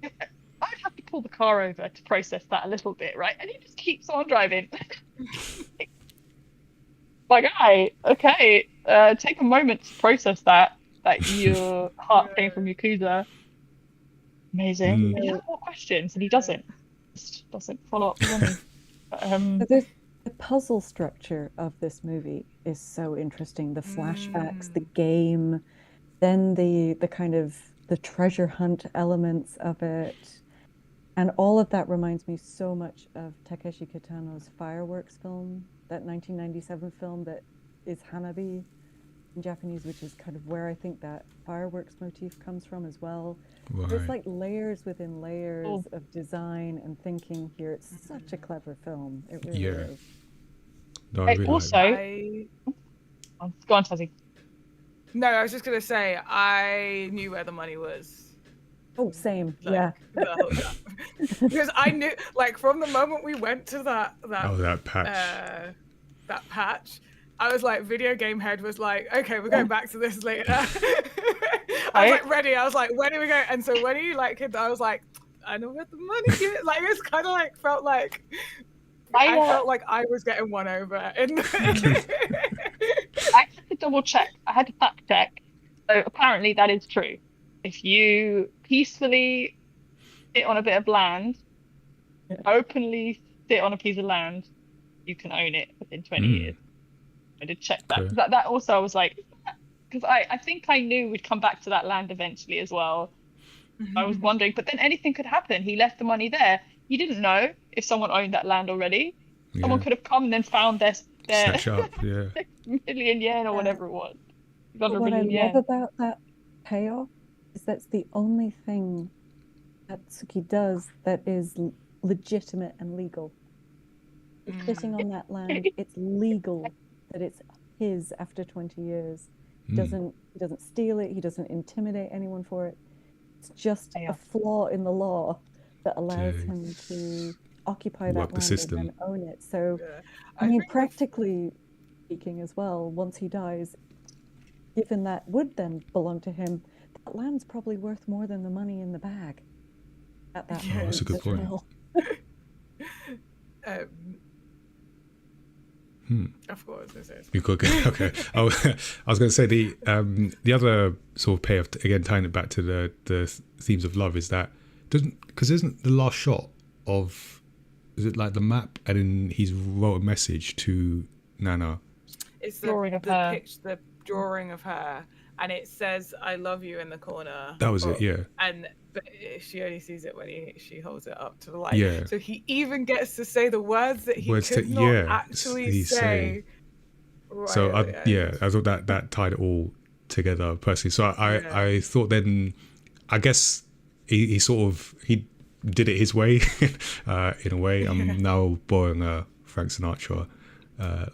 I'd have to pull the car over to process that a little bit, right? And he just keeps on driving. My guy, okay, take a moment to process that your heart came from Yakuza. Amazing. You have more questions, and he doesn't. Just doesn't follow up with any. The puzzle structure of this movie is so interesting. The flashbacks, the game, then the kind of the treasure hunt elements of it. And all of that reminds me so much of Takeshi Kitano's Fireworks film, that 1997 film that is Hanabi in Japanese, which is kind of where I think that fireworks motif comes from as well. Right. There's like layers within layers of design and thinking here. It's such a clever film. It really is. No, I really go on, Tazzy. No, I was just going to say, I knew where the money was. Oh, same. Like, because I knew, like, from the moment we went to that patch. That patch, I was like, video game head was like, okay, we're going back to this later. I was like, ready. I was like, when do we go? And so when he like hit, I was like, I know where the money is. Like, it was kind of like, felt like, I felt like I was getting one over. I had to double check. I had to fact check. So apparently that is true. If you peacefully sit on a bit of land, openly sit on a piece of land, you can own it within 20 years. I did check that. Okay. That also I was like, because I think I knew we'd come back to that land eventually as well. I was wondering, but then anything could happen. He left the money there. He didn't know if someone owned that land already. Someone could have come and then found their snatch up, 6 million yen or whatever it was. But what I love about that payoff is that's the only thing that Tsuki does that is legitimate and legal. It's sitting on that land. It's legal that it's his after 20 years. He doesn't steal it. He doesn't intimidate anyone for it. It's just a flaw in the law that allows him to occupy that Work the land system. and then own it. So, I I mean, think practically speaking as well, once he dies, given that would then belong to him, that land's probably worth more than the money in the bag at that point. That's a good as point. well. Of course, this is. You could okay. I was going to say the other sort of payoff, again tying it back to the themes of love, is that isn't the last shot of, is it like the map and then he's wrote a message to Nana? It's Drawing of her. the drawing of her, and it says "I love you" in the corner. That was it, yeah. But she only sees it when she holds it up to the light. Yeah. So he even gets to say the words that he could not actually say. Right so at the end. I thought that tied it all together personally. So I thought then, I guess he did it his way in a way. I'm now borrowing a Frank Sinatra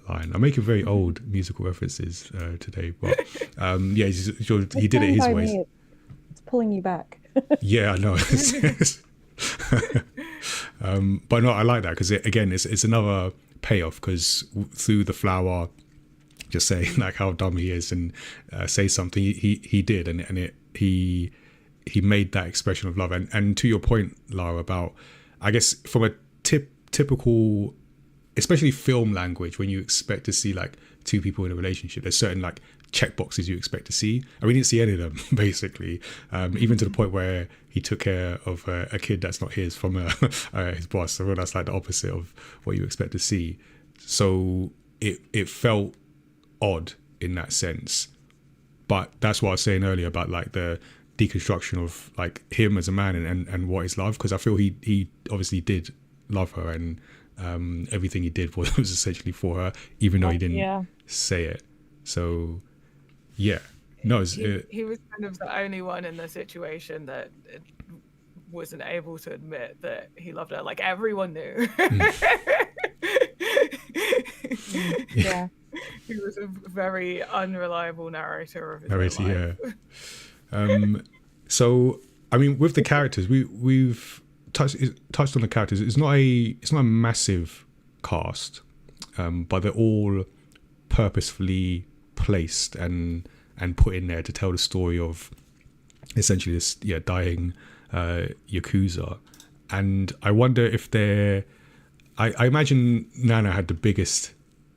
line. I'm making very old musical references today, but he did it his way. It's pulling you back. Yeah, I know. But no, I like that because it's another payoff, because through the flower just saying like how dumb he is and say something, he did, and he made that expression of love. And to your point, Lara, about, I guess from a typical, especially film language, when you expect to see like two people in a relationship, there's certain like check boxes you expect to see, and we didn't see any of them basically, even to the point where he took care of a kid that's not his from his boss. So that's like the opposite of what you expect to see. So it felt odd in that sense, but that's what I was saying earlier about like the deconstruction of like him as a man and what is love, because I feel he obviously did love her, and everything he did was essentially for her, even though he didn't say it. So yeah, no, he was kind of the only one in the situation that wasn't able to admit that he loved her. Like everyone knew. Yeah. He was a very unreliable narrator of his own life. Yeah. So I mean, with the characters, we've touched on the characters. It's not a massive cast, but they're all purposefully placed and put in there to tell the story of essentially this dying Yakuza. And I wonder if I imagine Nana had the biggest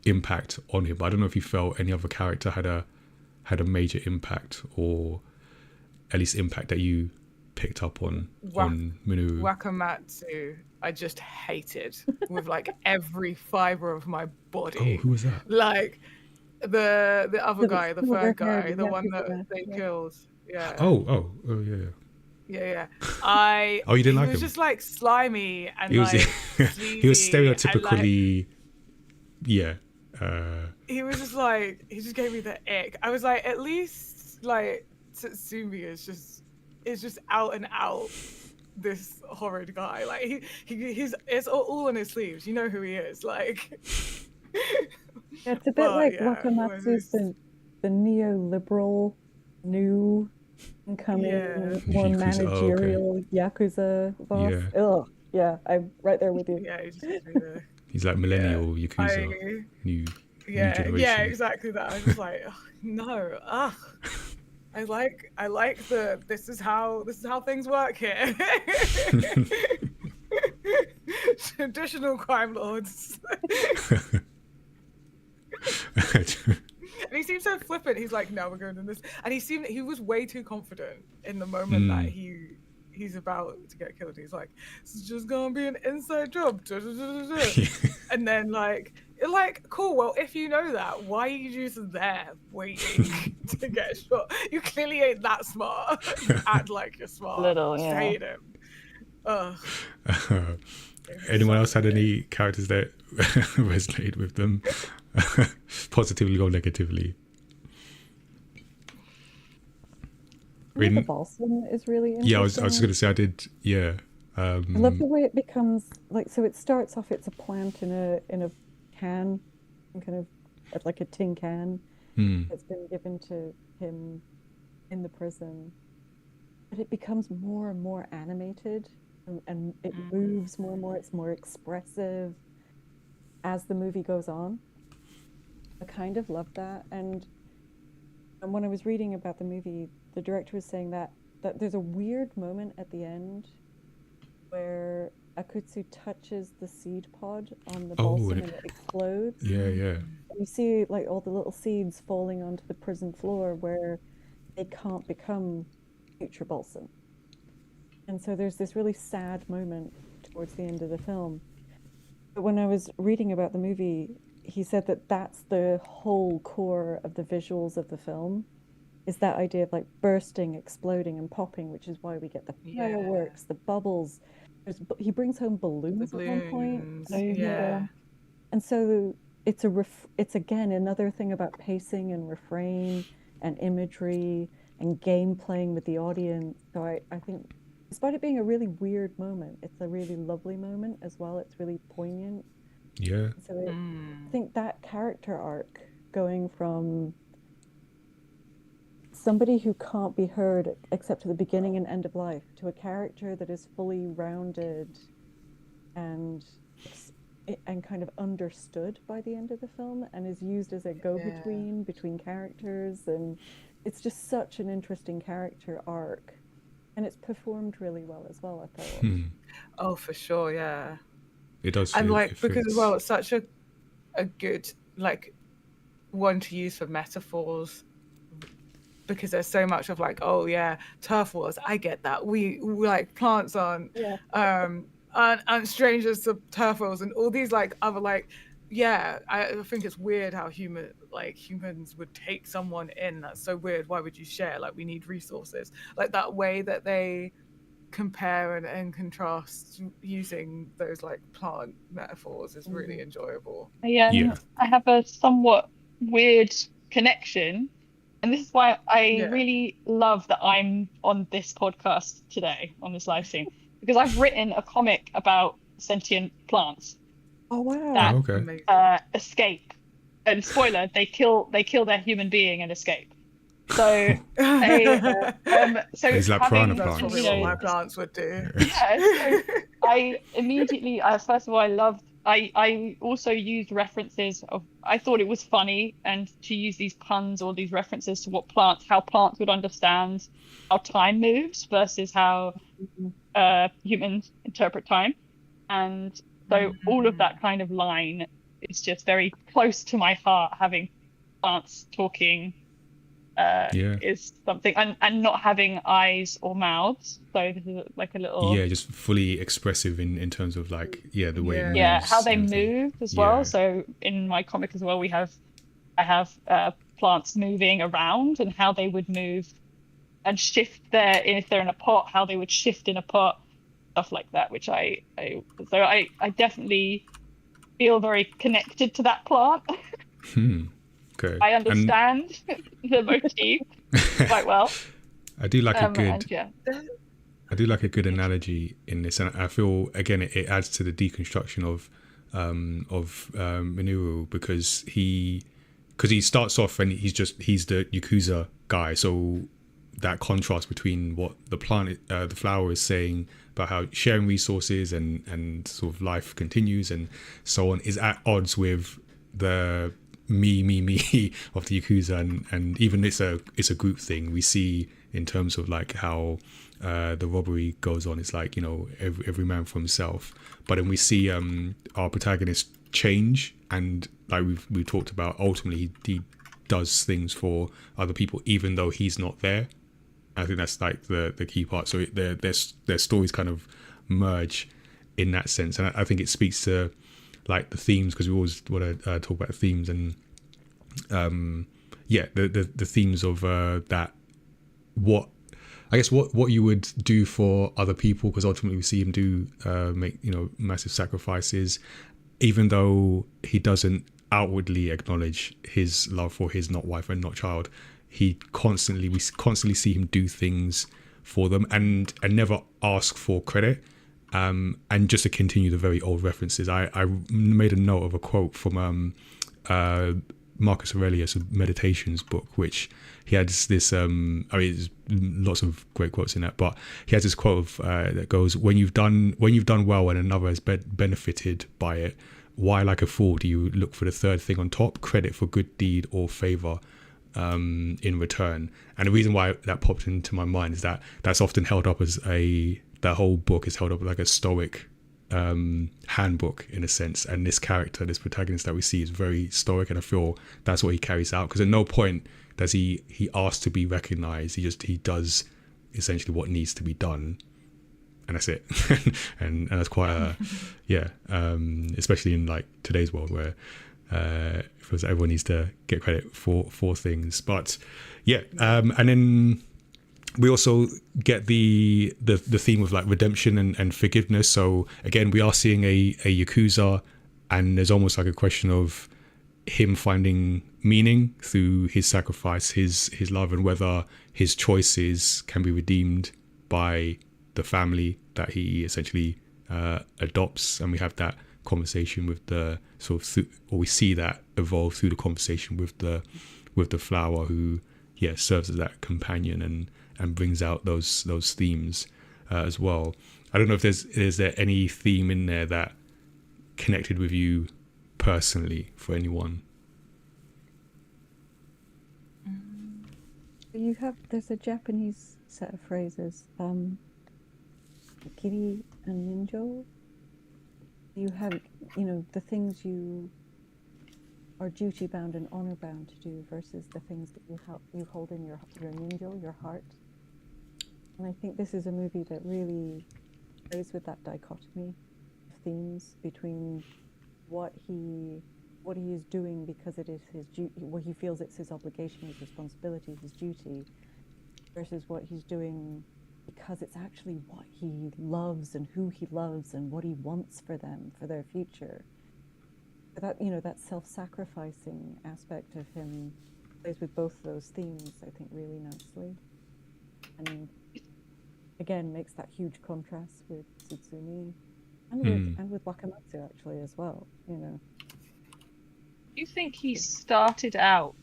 impact on him, but I don't know if you felt any other character had a major impact, or at least impact that you picked up on Minoru. Wakamatsu, I just hated with like every fiber of my body. Oh, who was that? Like the other guy, the third guy, the one that they killed. Yeah. Oh yeah. Yeah. You didn't like him? He was just like slimy and He was he was stereotypically he was just like, he just gave me the ick. I was like, at least like Tatsumi is just out and out this horrid guy. Like he's it's all on his sleeves. You know who he is. Like yeah, it's a bit like Wakamatsu's the neoliberal new incoming more managerial Yakuza boss. Yeah. Ugh. Yeah, I'm right there with you. Yeah, he's like millennial Yakuza, new generation. Yeah, exactly that. I was just like, no, I like this is how things work here. Traditional crime lords. And he seemed so flippant. He's like, no, we're going to do this. And he was way too confident in the moment that he's about to get killed. He's like, it's just gonna be an inside job. And then like, cool, well, if you know that, why are you just there waiting to get shot? You clearly ain't that smart. You act like you're smart. Little, just hate him. Anyone else had any characters that resonated with them, positively or negatively? The balsam is really interesting. Yeah, I was just gonna say I did. Yeah, I love the way it becomes like. So it starts off. It's a plant in a can, kind of like a tin can, that's been given to him in the prison. But it becomes more and more animated, and it moves more and more. It's more expressive as the movie goes on. I kind of love that. And when I was reading about the movie, the director was saying that there's a weird moment at the end where Akutsu touches the seed pod on the balsam and it explodes. Yeah. You see like all the little seeds falling onto the prison floor where they can't become future balsam. And so there's this really sad moment towards the end of the film. But when I was reading about the movie, he said that that's the whole core of the visuals of the film, is that idea of like bursting, exploding, and popping, which is why we get the fireworks, the bubbles. He brings home balloons at one point. Yeah. And so it's again another thing about pacing and refrain and imagery and game playing with the audience. So I think, despite it being a really weird moment, it's a really lovely moment as well. It's really poignant. Yeah. So I think that character arc, going from somebody who can't be heard except at the beginning and end of life to a character that is fully rounded and kind of understood by the end of the film and is used as a go-between between characters, and it's just such an interesting character arc, and it's performed really well as well, I thought. Oh, for sure, yeah. It does. And like, because as well, it's such a good like one to use for metaphors, because there's so much of like, oh yeah, turf wars, I get that. We like plants aren't strangers to turf wars and all these like other like, I think it's weird how humans would take someone in. That's so weird. Why would you share? Like, we need resources. Like that way that they compare and contrast using those like plant metaphors is really enjoyable. I have a somewhat weird connection, and this is why I really love that I'm on this podcast today, on this live stream, because I've written a comic about sentient plants. Oh wow! That escape, and spoiler, they kill their human being and escape. So, it's like piranha that's plants. probably what my plants would do. Yeah, so I immediately, first of all, I also used references of, I thought it was funny and to use these puns or these references to how plants would understand how time moves versus how humans interpret time. And so all of that kind of line is just very close to my heart, having plants talking is something, and not having eyes or mouths. So this is like a little just fully expressive in terms of like the way it moves, how they move as well. So in my comic as well, I have plants moving around and how they would move and shift if they're in a pot, how they would shift in a pot, stuff like that, which I definitely feel very connected to that plant. Okay. I understand the motif quite well. I do like a good analogy in this, and I feel again it adds to the deconstruction of Minoru, because he starts off and he's the Yakuza guy, so that contrast between what the flower is saying about how sharing resources and sort of life continues and so on is at odds with the me of the Yakuza, and even it's a group thing. We see in terms of like how the robbery goes on. It's like, every man for himself. But then we see our protagonist change, and like we talked about, ultimately he does things for other people even though he's not there. I think that's like the key part. So their stories kind of merge in that sense, and I think it speaks to like the themes, because we always want to talk about the themes, and the themes of that, what you would do for other people, because ultimately we see him do make massive sacrifices, even though he doesn't outwardly acknowledge his love for his not wife and not child. We constantly see him do things for them and never ask for credit. And just to continue the very old references, I made a note of a quote from Marcus Aurelius' Meditations book, which he had this I mean, there's lots of great quotes in that, but he has this quote that goes, when you've done well and another has benefited by it, why like a fool do you look for the third thing on top, credit for good deed or favor in return? And the reason why that popped into my mind is that that's often held up as that whole book is held up like a stoic handbook in a sense, and this protagonist that we see is very stoic, and I feel that's what he carries out, because at no point does he ask to be recognized. He does essentially what needs to be done, and that's it. and that's quite especially in like today's world where because everyone needs to get credit for things. But and then we also get the theme of like redemption and forgiveness. So again, we are seeing a Yakuza, and there's almost like a question of him finding meaning through his sacrifice, his love, and whether his choices can be redeemed by the family that he essentially adopts. And we have that conversation with the or we see that evolve through the conversation with the flower, who serves as that companion and brings out those themes as well. I don't know if is there any theme in there that connected with you personally for anyone? There's a Japanese set of phrases, kiri and ninjo. You have, the things you are duty bound and honor bound to do versus the things that you hold in your ninjo, your heart. And I think this is a movie that really plays with that dichotomy of themes between what he is doing because it is his duty, what he feels it's his obligation, his responsibility, his duty, versus what he's doing because it's actually what he loves and who he loves and what he wants for them, for their future. That, that self-sacrificing aspect of him plays with both of those themes, I think, really nicely. And again, makes that huge contrast with Tsutsumi and with Wakamatsu actually as well, Do you think he started out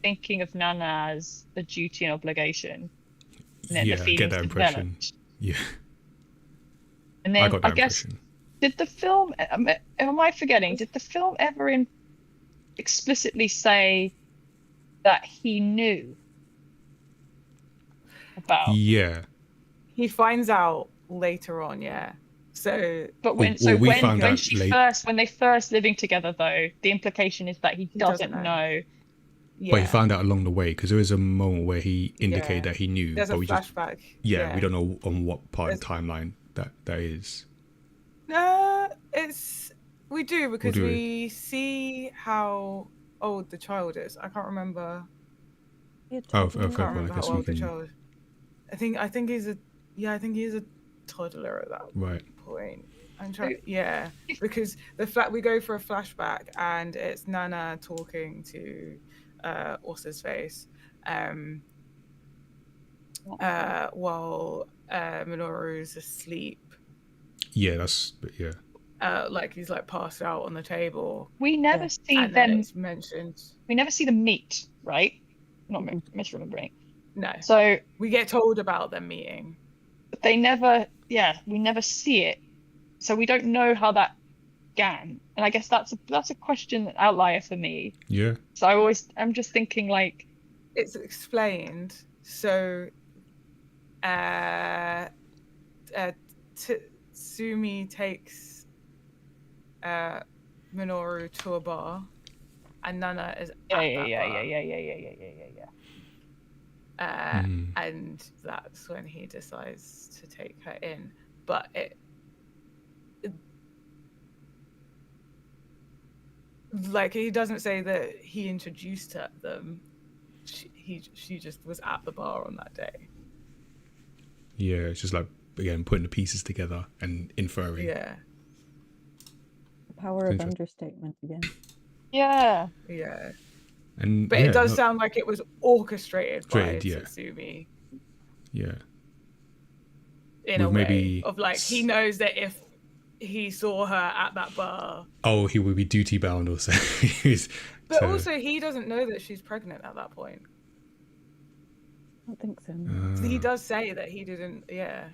thinking of Nana as a duty and obligation? And then the I get that impression. Developed? Yeah. And then I guess, did the film, am I forgetting, did the film ever explicitly say that he knew about? Yeah. He finds out later on, yeah. So, but when they first living together, though, the implication is that he doesn't know. Yeah. But he found out along the way, because there is a moment where he indicated that he knew. There's but a flashback. We don't know on what part of the timeline that is. We do, because we see how old the child is. I can't remember. I can't remember how old the child is. I think he's a toddler at that point. I'm trying, because we go for a flashback and it's Nana talking to what's his face, while Minoru's asleep. Like he's like passed out on the table. We never see them. It's mentioned. We never see them meet, right? Not misremembering. No. So we get told about them meeting. But they never. We never see it, so we don't know how that began. And I guess that's a question, an outlier for me. Yeah. So I'm just thinking like, it's explained. So, Tsumi takes Minoru to a bar, and Nana is and that's when he decides to take her in. But like, he doesn't say that he introduced them. She just was at the bar on that day. Yeah, it's just like, again, putting the pieces together and inferring. Yeah. The power of understatement again. Yeah. Yeah. But it does sound like it was orchestrated by Tsutsumi. Yeah. In a way of like, he knows that if he saw her at that bar, he would be duty bound or something. But to- also, he doesn't know that she's pregnant at that point. I don't think so. He does say that he didn't. Yeah.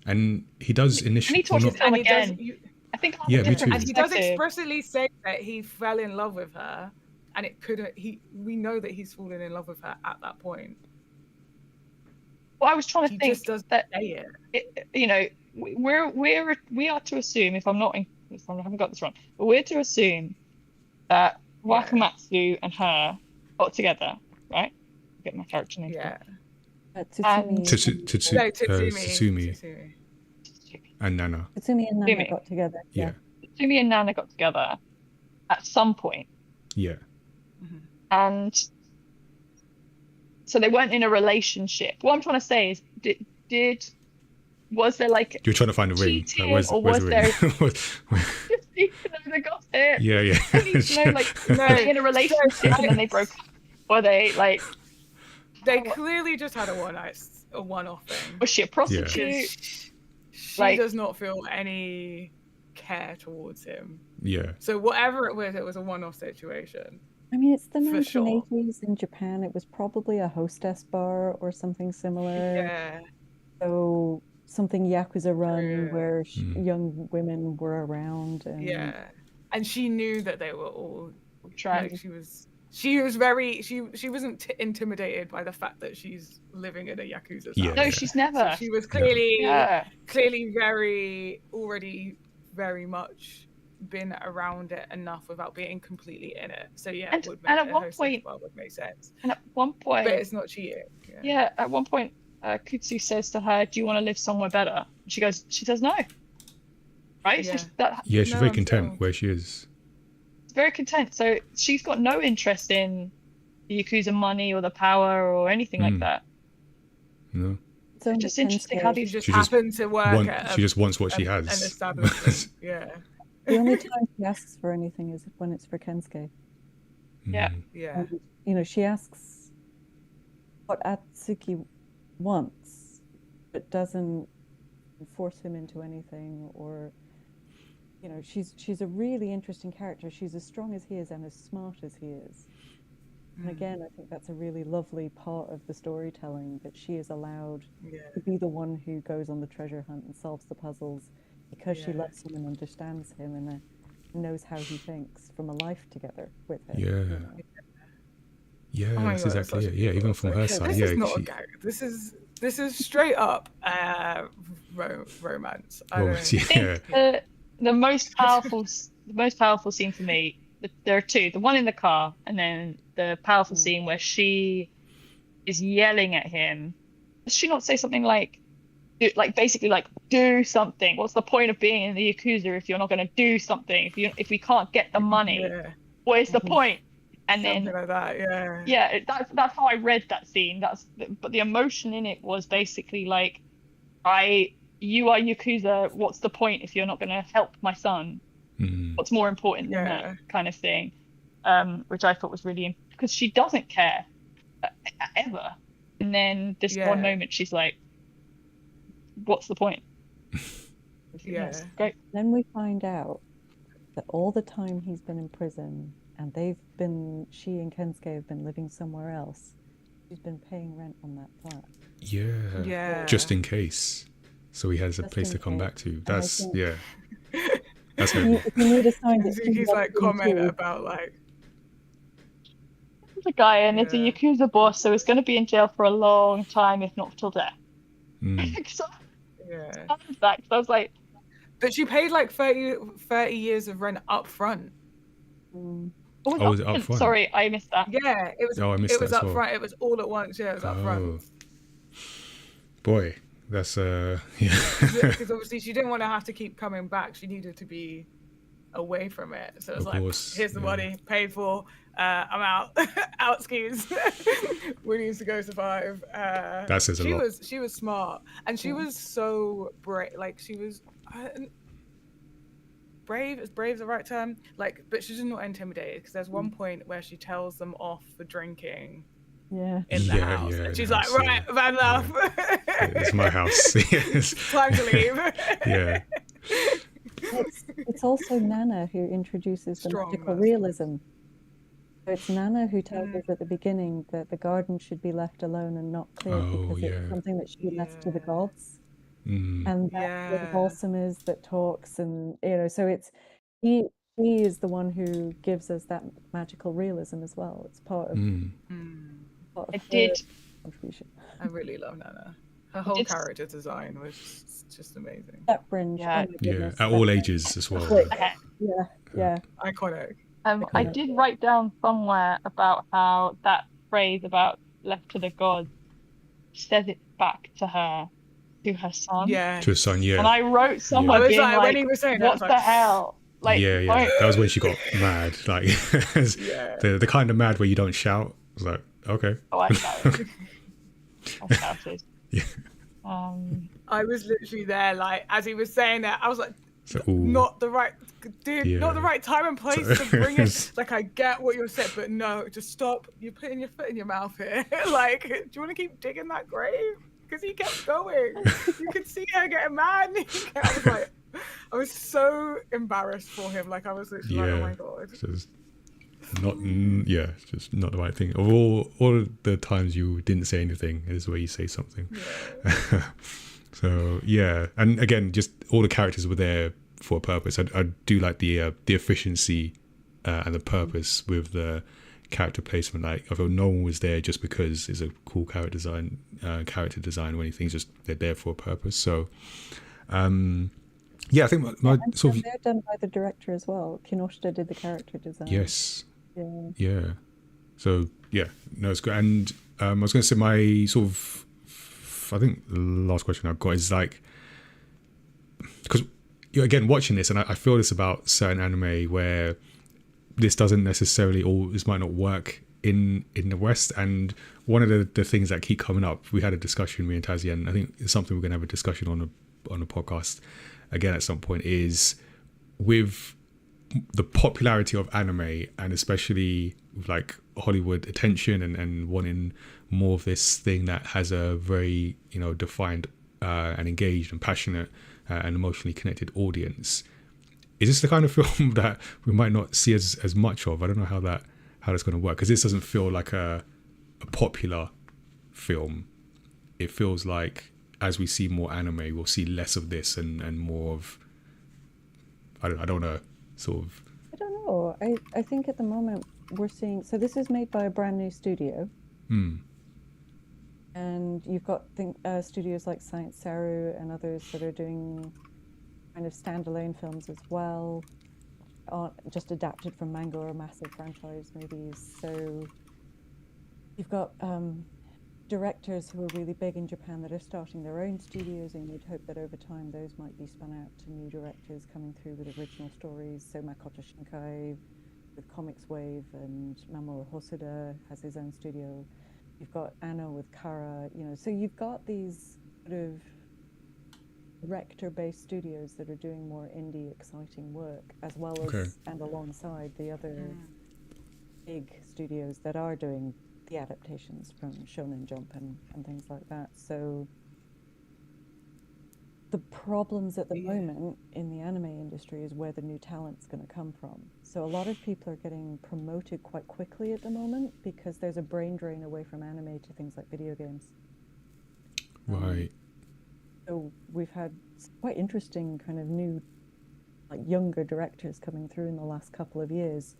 and he does I initially. need to watch well, this not- film And he does. again. I think I have Yeah, a me different too. And he does perspective. explicitly say that he fell in love with her, and it couldn't. We know that he's fallen in love with her at that point. Well, I was trying to He think just doesn't that say it. you know, we are to assume, if I haven't got this wrong, but we're to assume that Yeah. Wakamatsu and her got together, right? Get my character name. Yeah. Tsutsumi, Tatsumi and Nana. Tatsumi and Nana Tatsumi. got together. Yeah. Tsumi and Nana got together at some point, Yeah. and so they weren't in a relationship. What I'm trying to say is, was there like You're trying to find a ring. cheating, Where's or the was there ring? just need to know the gossip? yeah. I need to know, like, were they in a relationship and then they broke up? Were they like, They clearly just had a one-off thing. was she a prostitute? She Like- does not feel any care towards him. Yeah. So whatever it was a one-off situation. I mean, it's the For sure. 1980s in Japan. It was probably a hostess bar or something similar. Yeah. So something Yakuza run Yeah. where young women were around. And Yeah. And she knew that they were all Trying. like she wasn't intimidated by the fact that she's living in a Yakuza Yeah. family. No, she's never. So she was clearly Yeah. already very much been around it enough without being completely in it. So yeah, And- it would and make at a one hostess point- bar would make sense. And at one point, But it's not cheating. yeah, at one point, Kutsu says to her, "Do you want to live somewhere better?" She says no. Right? So Yeah. Yeah, she's No, very I'm content still- where she is. she's very content. So she's got no interest in the Yakuza money or the power or anything like that. No. It's only Just interesting how Kensuke. these She just She just happened to work at she just wants what she an has. establishment. Yeah. The only time she asks for anything is when it's for Kensuke. Yeah. Yeah. And, you know, she asks what Atsuki wants, but doesn't force him into anything. Or, you know, she's a really interesting character. She's as strong as he is and as smart as he is. And again, I think that's a really lovely part of the storytelling, that she is allowed Yeah. to be the one who goes on the treasure hunt and solves the puzzles because she Yeah. loves him and understands him and knows how he thinks from a life together with him. Yeah. you know. Yeah, Oh my that's God, that's exactly such it. a Yeah, good even from her concept. side. This Yeah, is not she, a gag. This is straight up romance. I romance, don't- yeah. The most powerful scene for me. There are two. The one in the car, and then the powerful scene where she is yelling at him. Does she not say something like basically like, do something? What's the point of being in the Yakuza if you're not going to do something? If we can't get the money, Yeah. where's the point? And Something then like that. Yeah. yeah, that's how I read that scene. But the emotion in it was basically like, you are Yakuza. What's the point if you're not going to help my son? What's more important than Yeah. that kind of thing? Which I thought was really, because she doesn't care ever. And then this Yeah. one moment, she's like, "What's the point?" Yeah. It's great. Then we find out that all the time he's been in prison and she and Kensuke have been living somewhere else, she's been paying rent on that flat. Yeah. Yeah. Just in case. So he has a Just place in to come case. back to. And That's, I think- yeah. That's If heavy. you need a sign that He's like comment about like There's a guy, and it's a Yeah. Yakuza boss, so he's going to be in jail for a long time, if not till death. So yeah. I was that, 'cause I was like, But she paid like 30 years of rent up front. Mm. "Oh, was it up front? Sorry, I missed that." Yeah, it was. Oh, I missed it was that as up well. front. It was all at once. Yeah, it was up Oh. front. Boy, that's, yeah. Because obviously she didn't want to have to keep coming back. She needed to be away from it. So it was Of like, course, here's the yeah. money, paid for. I'm out. Out skis. We need to go survive. That says a lot. She was smart, and she was so brave. Like she was brave. Is brave the right term? Like, but she's just not intimidated. Because there's one point where she tells them off for drinking Yeah. in the Yeah, house, yeah, and in she's the like, house, right, yeah. bad enough. It's my house. Yes. Time to leave. Yeah. It's also Nana who introduces the Strong magical master. realism It's Nana who tells us at the beginning that the garden should be left alone and not cleared because it's something that should be left to the gods. And that's where the balsam is that talks, and so it's he is the one who gives us that magical realism as well. It's part of, part of her contribution. I really love Nana. Her whole character design was just amazing. That fringe, oh my goodness, at all ages as well. Yeah. Iconic. I did write down somewhere about how that phrase about left to the gods says it back to her son. Yeah. To her son, yeah. And I wrote somewhere being like, when he was saying what the hell? Like, yeah. That was when she got mad. Like, the kind of mad where you don't shout. I was like, okay. Oh, I shouted. I shouted. Yeah. I was literally there, like, as he was saying that, I was like, so, not the right time and place to bring it. Like, I get what you're saying, but no, just stop. You're putting your foot in your mouth here. Like, do you want to keep digging that grave? Because he kept going. You could see her getting mad. I was so embarrassed for him. Like, I was literally like, oh my god. Just not the right thing. Of all the times you didn't say anything, is where you say something. So and again, just all the characters were there for a purpose. I do like the efficiency and the purpose with the character placement. Like, I feel no one was there just because it's a cool character design or anything. Just they're there for a purpose. So I think my sort of, they're done by the director as well. Kinoshita did the character design. Yes. Yeah. So no, it's good. And I was going to say my sort of, I think the last question I've got is like, because again, watching this, and I feel this about certain anime where this doesn't necessarily, or this might not work in the West. And one of the things that keep coming up, we had a discussion, me and Tazi, and I think it's something we're going to have a discussion on a podcast again at some point, is with the popularity of anime, and especially like Hollywood attention and wanting more of this thing that has a very defined and engaged and passionate and emotionally connected audience. Is this the kind of film that we might not see as much of? I don't know how that's going to work, because this doesn't feel like a popular film. It feels like as we see more anime, we'll see less of this and more of, I don't know, sort of. I don't know. I think at the moment we're seeing, so this is made by a brand new studio. And you've got studios like Science Saru and others that are doing kind of standalone films as well, just adapted from manga or massive franchise movies. So you've got directors who are really big in Japan that are starting their own studios, and you'd hope that over time those might be spun out to new directors coming through with original stories. So Makoto Shinkai with Comics Wave, and Mamoru Hosoda has his own studio. You've got Anno with Kara, so you've got these sort of director-based studios that are doing more indie, exciting work, as well as and alongside the other big studios that are doing the adaptations from Shonen Jump and things like that. So the problems at the moment in the anime industry is where the new talent's going to come from. So a lot of people are getting promoted quite quickly at the moment because there's a brain drain away from anime to things like video games. Right. So we've had quite interesting kind of new, like younger directors coming through in the last couple of years,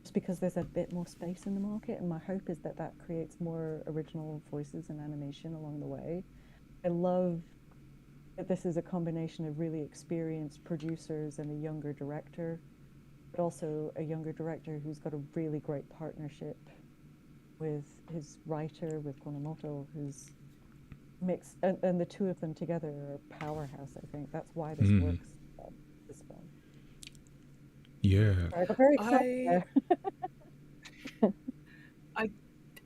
just because there's a bit more space in the market, and my hope is that creates more original voices and animation along the way. I love that this is a combination of really experienced producers and a younger director, but also a younger director who's got a really great partnership with his writer, with Konomoto, who's mixed, and the two of them together are a powerhouse. I think that's why this works, this film. Yeah. I'm very excited.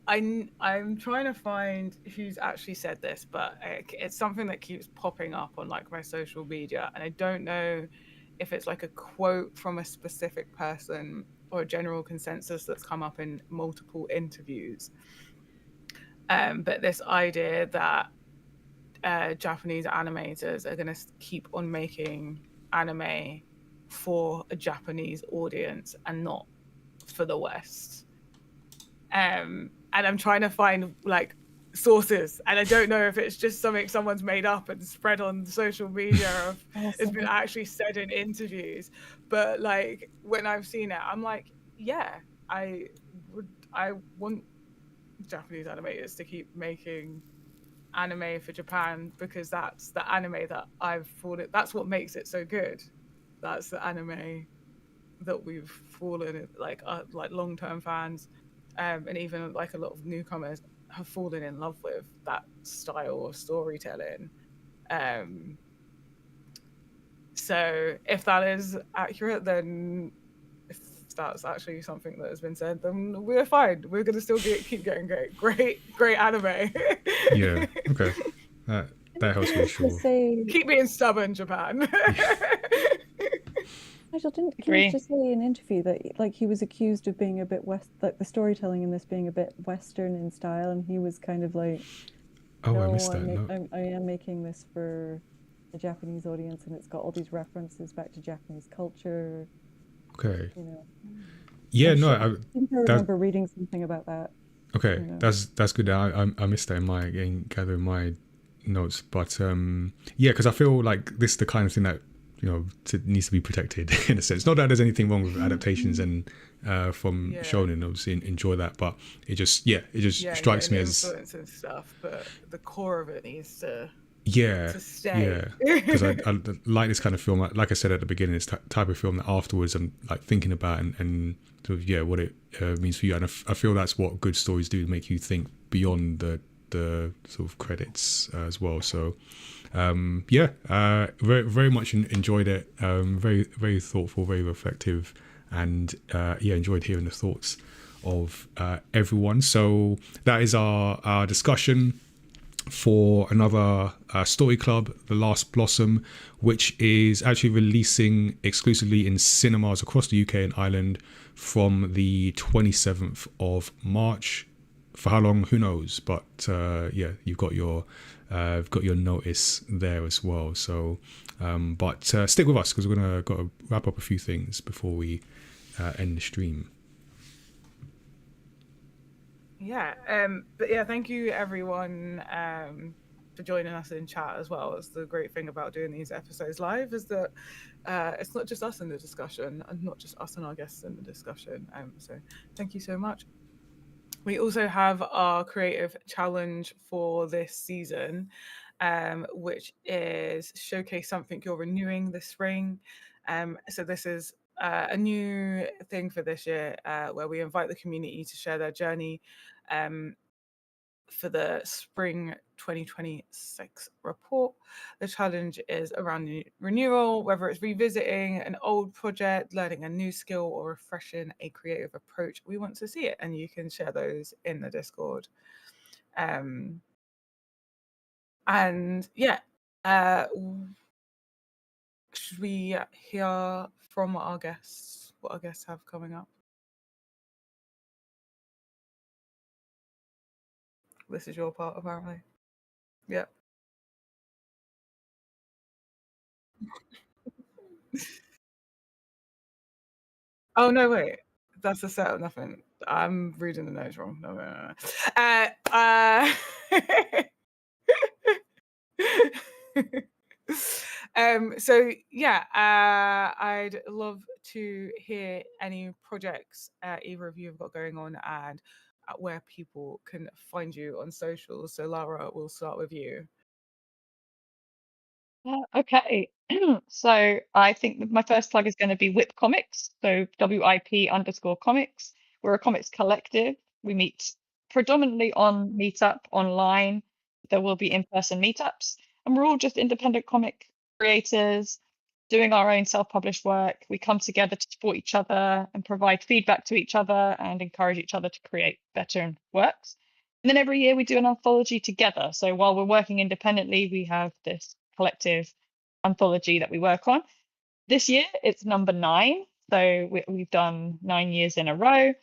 I'm trying to find who's actually said this, but it's something that keeps popping up on like my social media, and I don't know if it's like a quote from a specific person or a general consensus that's come up in multiple interviews. But this idea that Japanese animators are going to keep on making anime for a Japanese audience and not for the West. and I'm trying to find like sources, and I don't know if it's just something someone's made up and spread on social media or if it's been actually said in interviews. But like when I've seen it, I'm like, yeah, I want Japanese animators to keep making anime for Japan, because that's the anime that I've fallen. That's what makes it so good. That's the anime that we've fallen like long-term fans, and even like a lot of newcomers have fallen in love with that style of storytelling. So if that is accurate, then if that's actually something that has been said, then we're fine. We're gonna still keep getting great anime. Yeah. Okay. That helps me sure. Keep being stubborn, Japan. Nigel, didn't Keith just say in an interview that like he was accused of being a bit like the storytelling in this being a bit Western in style, and he was kind of like, oh, no, I missed that. I am making this for a Japanese audience, and it's got all these references back to Japanese culture. Okay. You know. Yeah, I I remember reading something about that. Okay, you know. that's good. I missed that in gathering my notes, but yeah, because I feel like this is the kind of thing that needs to be protected in a sense. Not that there's anything wrong with adaptations and from shonen, obviously enjoy that, but it just strikes me as influence and stuff, but the core of it needs to stay. Yeah, because I like this kind of film. Like I said at the beginning, it's type of film that afterwards I'm like thinking about and sort of what it means for you, and I feel that's what good stories do, make you think beyond the sort of credits as well. So very very much enjoyed it. Very very thoughtful, very reflective, and enjoyed hearing the thoughts of everyone. So that is our discussion for another story club, The Last Blossom, which is actually releasing exclusively in cinemas across the UK and Ireland from the 27th of March. For how long, who knows, but you've got your notice there as well. So but stick with us, because we're got to wrap up a few things before we end the stream. But thank you everyone for joining us in chat as well. It's the great thing about doing these episodes live, is that it's not just us in the discussion, and not just us and our guests in the discussion. So thank you so much. We also have our creative challenge for this season, which is showcase something you're renewing this spring. So this is a new thing for this year, where we invite the community to share their journey for the spring 2026 report. The challenge is around renewal, whether it's revisiting an old project, learning a new skill, or refreshing a creative approach. We want to see it, and you can share those in the Discord. Should we hear from our guests, what our guests have coming up? This is your part, apparently. Yep. Oh, no, wait. That's a set of nothing. I'm reading the notes wrong. No. I'd love to hear any projects either of you have got going on, and where people can find you on socials. So Lara, we'll start with you. Okay. So I think that my first plug is going to be WIP Comics. So WIP_comics. We're a comics collective. We meet predominantly on Meetup online. There will be in-person meetups, and we're all just independent comic creators doing our own self-published work. We come together to support each other and provide feedback to each other and encourage each other to create better works. And then every year we do an anthology together. So while we're working independently, we have this collective anthology that we work on. This year it's number 9, so we've done 9 years in a row.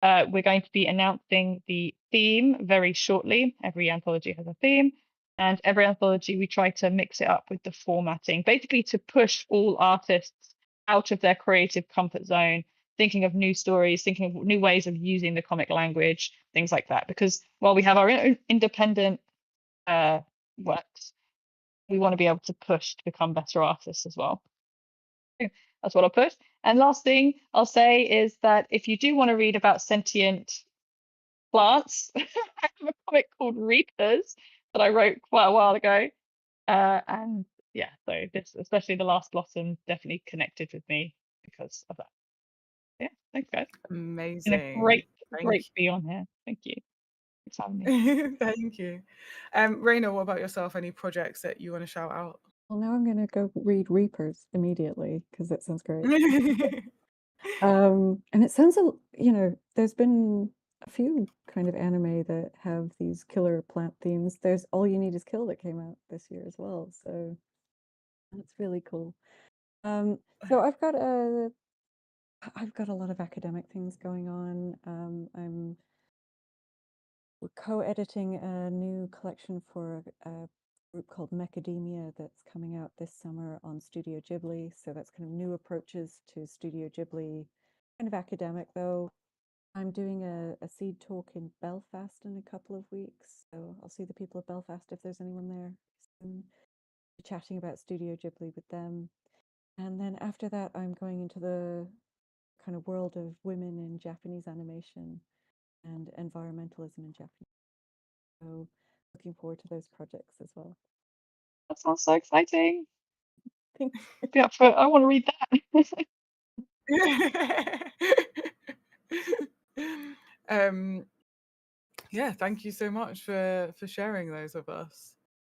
We're going to be announcing the theme very shortly. Every anthology has a theme, and every anthology we try to mix it up with the formatting, basically to push all artists out of their creative comfort zone thinking of new stories, thinking of new ways of using the comic language, things like that. Because while we have our own independent works, we want to be able to push to become better artists as well. That's what I'll put. And last thing I'll say is that if you do want to read about sentient plants, I have a comic called Reapers that I wrote quite a while ago. And yeah, so this, especially the last blossom, definitely connected with me because of that. Yeah, thanks guys. Amazing. It's been a great to be on here. Thank you. Thanks for having me. Thank you. Rayna, what about yourself? Any projects that you want to shout out? Well, now I'm going to go read Reapers immediately because that sounds great. And it sounds, there's been a few kind of anime that have these killer plant themes. There's All You Need Is Kill that came out this year as well, so that's really cool. So I've got a lot of academic things going on. I'm co-editing a new collection for a group called Macadamia that's coming out this summer on Studio Ghibli. So that's kind of new approaches to Studio Ghibli, kind of academic though. I'm doing a seed talk in Belfast in a couple of weeks. So I'll see the people of Belfast if there's anyone there soon. Chatting about Studio Ghibli with them. And then after that, I'm going into the kind of world of women in Japanese animation and environmentalism in Japanese. So looking forward to those projects as well. That sounds so exciting. Thanks. Yeah, I want to read that. Yeah, thank you so much for sharing those with us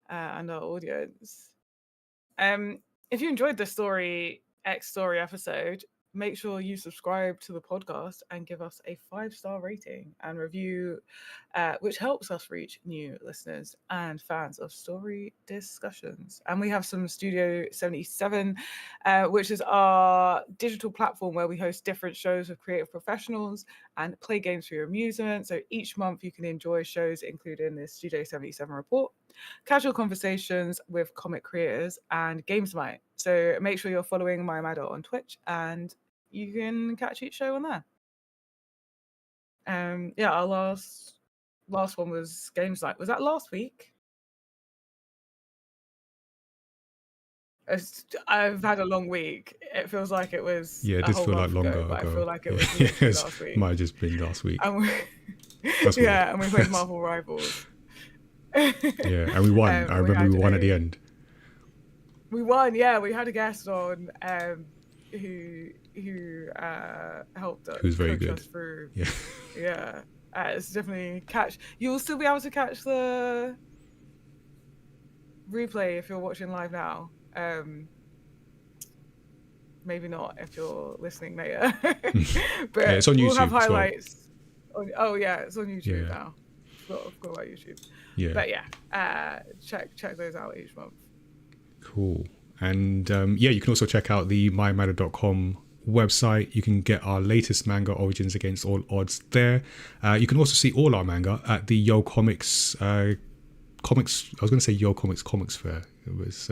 and our audience. If you enjoyed the Story X Story episode, make sure you subscribe to the podcast and give us a 5-star rating and review, which helps us reach new listeners and fans of story discussions. And we have some Studio 77, which is our digital platform where we host different shows with creative professionals and play games for your amusement. So each month you can enjoy shows including the Studio 77 report, casual conversations with comic creators, and Games Night. So make sure you're following My Madder on Twitch and you can catch each show on there. Yeah, our last one was Games Night. Was that last week? I've had a long week. It feels like it was. Yeah, it does feel like longer ago. But I feel like it was literally last week. Might have just been last week. And and we played Marvel Rivals. Yeah, and we won. I remember we won at the end. We won, yeah. We had a guest on who helped us. Who's very good. Us through. Yeah. Yeah. It's definitely you'll still be able to catch the replay if you're watching live now. Maybe not if you're listening later. But yeah, it's on YouTube. We'll have highlights. Oh yeah, it's on YouTube now. Forgot about YouTube. Yeah. But yeah, check those out each month. Cool. And you can also check out the mymatter.com website. You can get our latest manga, Origins Against All Odds, there. You can also see all our manga at the Yo Comics comics. I was going to say Yo Comics Comics Fair. It was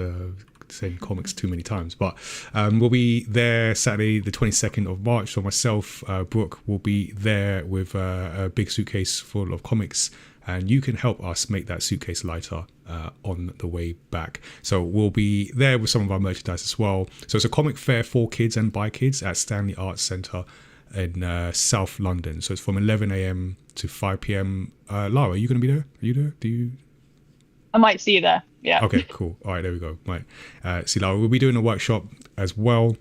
saying comics too many times, but we'll be there Saturday the 22nd of March. So myself, Brooke, will be there with a big suitcase full of comics, and you can help us make that suitcase lighter on the way back. So we'll be there with some of our merchandise as well. So it's a comic fair for kids and by kids at Stanley Arts Centre in South London. So it's from 11 a.m. to 5 p.m. Lara, are you going to be there? Are you there? I might see you there. Yeah. Okay, cool. All right, there we go. Right. See, Lara, we'll be doing a workshop as well.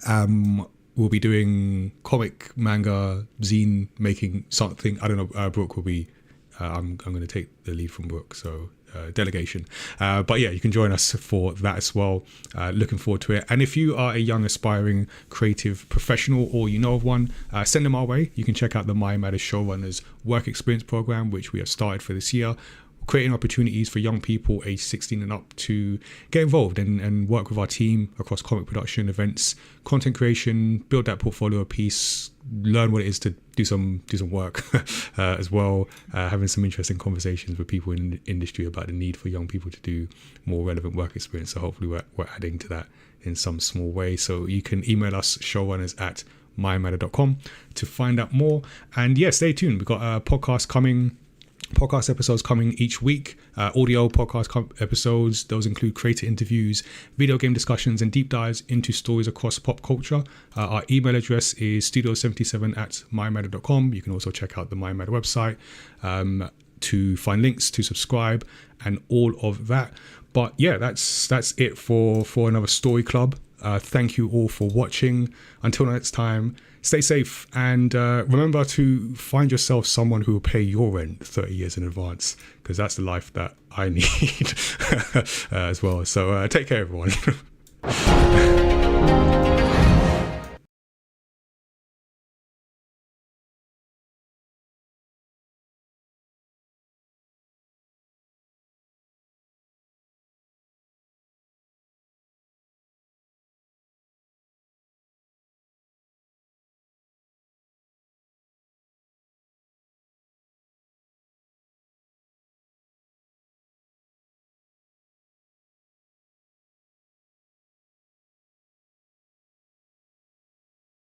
We'll be doing comic, manga, zine making something. I don't know. Brooke will be. I'm going to take the lead from Brooke, so delegation. But yeah, you can join us for that as well. Looking forward to it. And if you are a young aspiring creative professional or you know of one, send them our way. You can check out the My Matter Showrunners Work Experience Program, which we have started for this year, creating opportunities for young people aged 16 and up to get involved and work with our team across comic production, events, content creation, build that portfolio piece, learn what it is to do some work as well, having some interesting conversations with people in the industry about the need for young people to do more relevant work experience. So hopefully we're adding to that in some small way. So you can email us showrunners at mymatter.com to find out more. And yeah, stay tuned. We've got podcast episodes coming each week, audio podcast episodes. Those include creator interviews, video game discussions, and deep dives into stories across pop culture. Our email address is studio77@mymatter.com. You can also check out the My Matter website to find links to subscribe and all of that. But yeah, that's it for another Story Club. Thank you all for watching. Until next time, stay safe, and remember to find yourself someone who will pay your rent 30 years in advance, because that's the life that I need as well. So take care, everyone.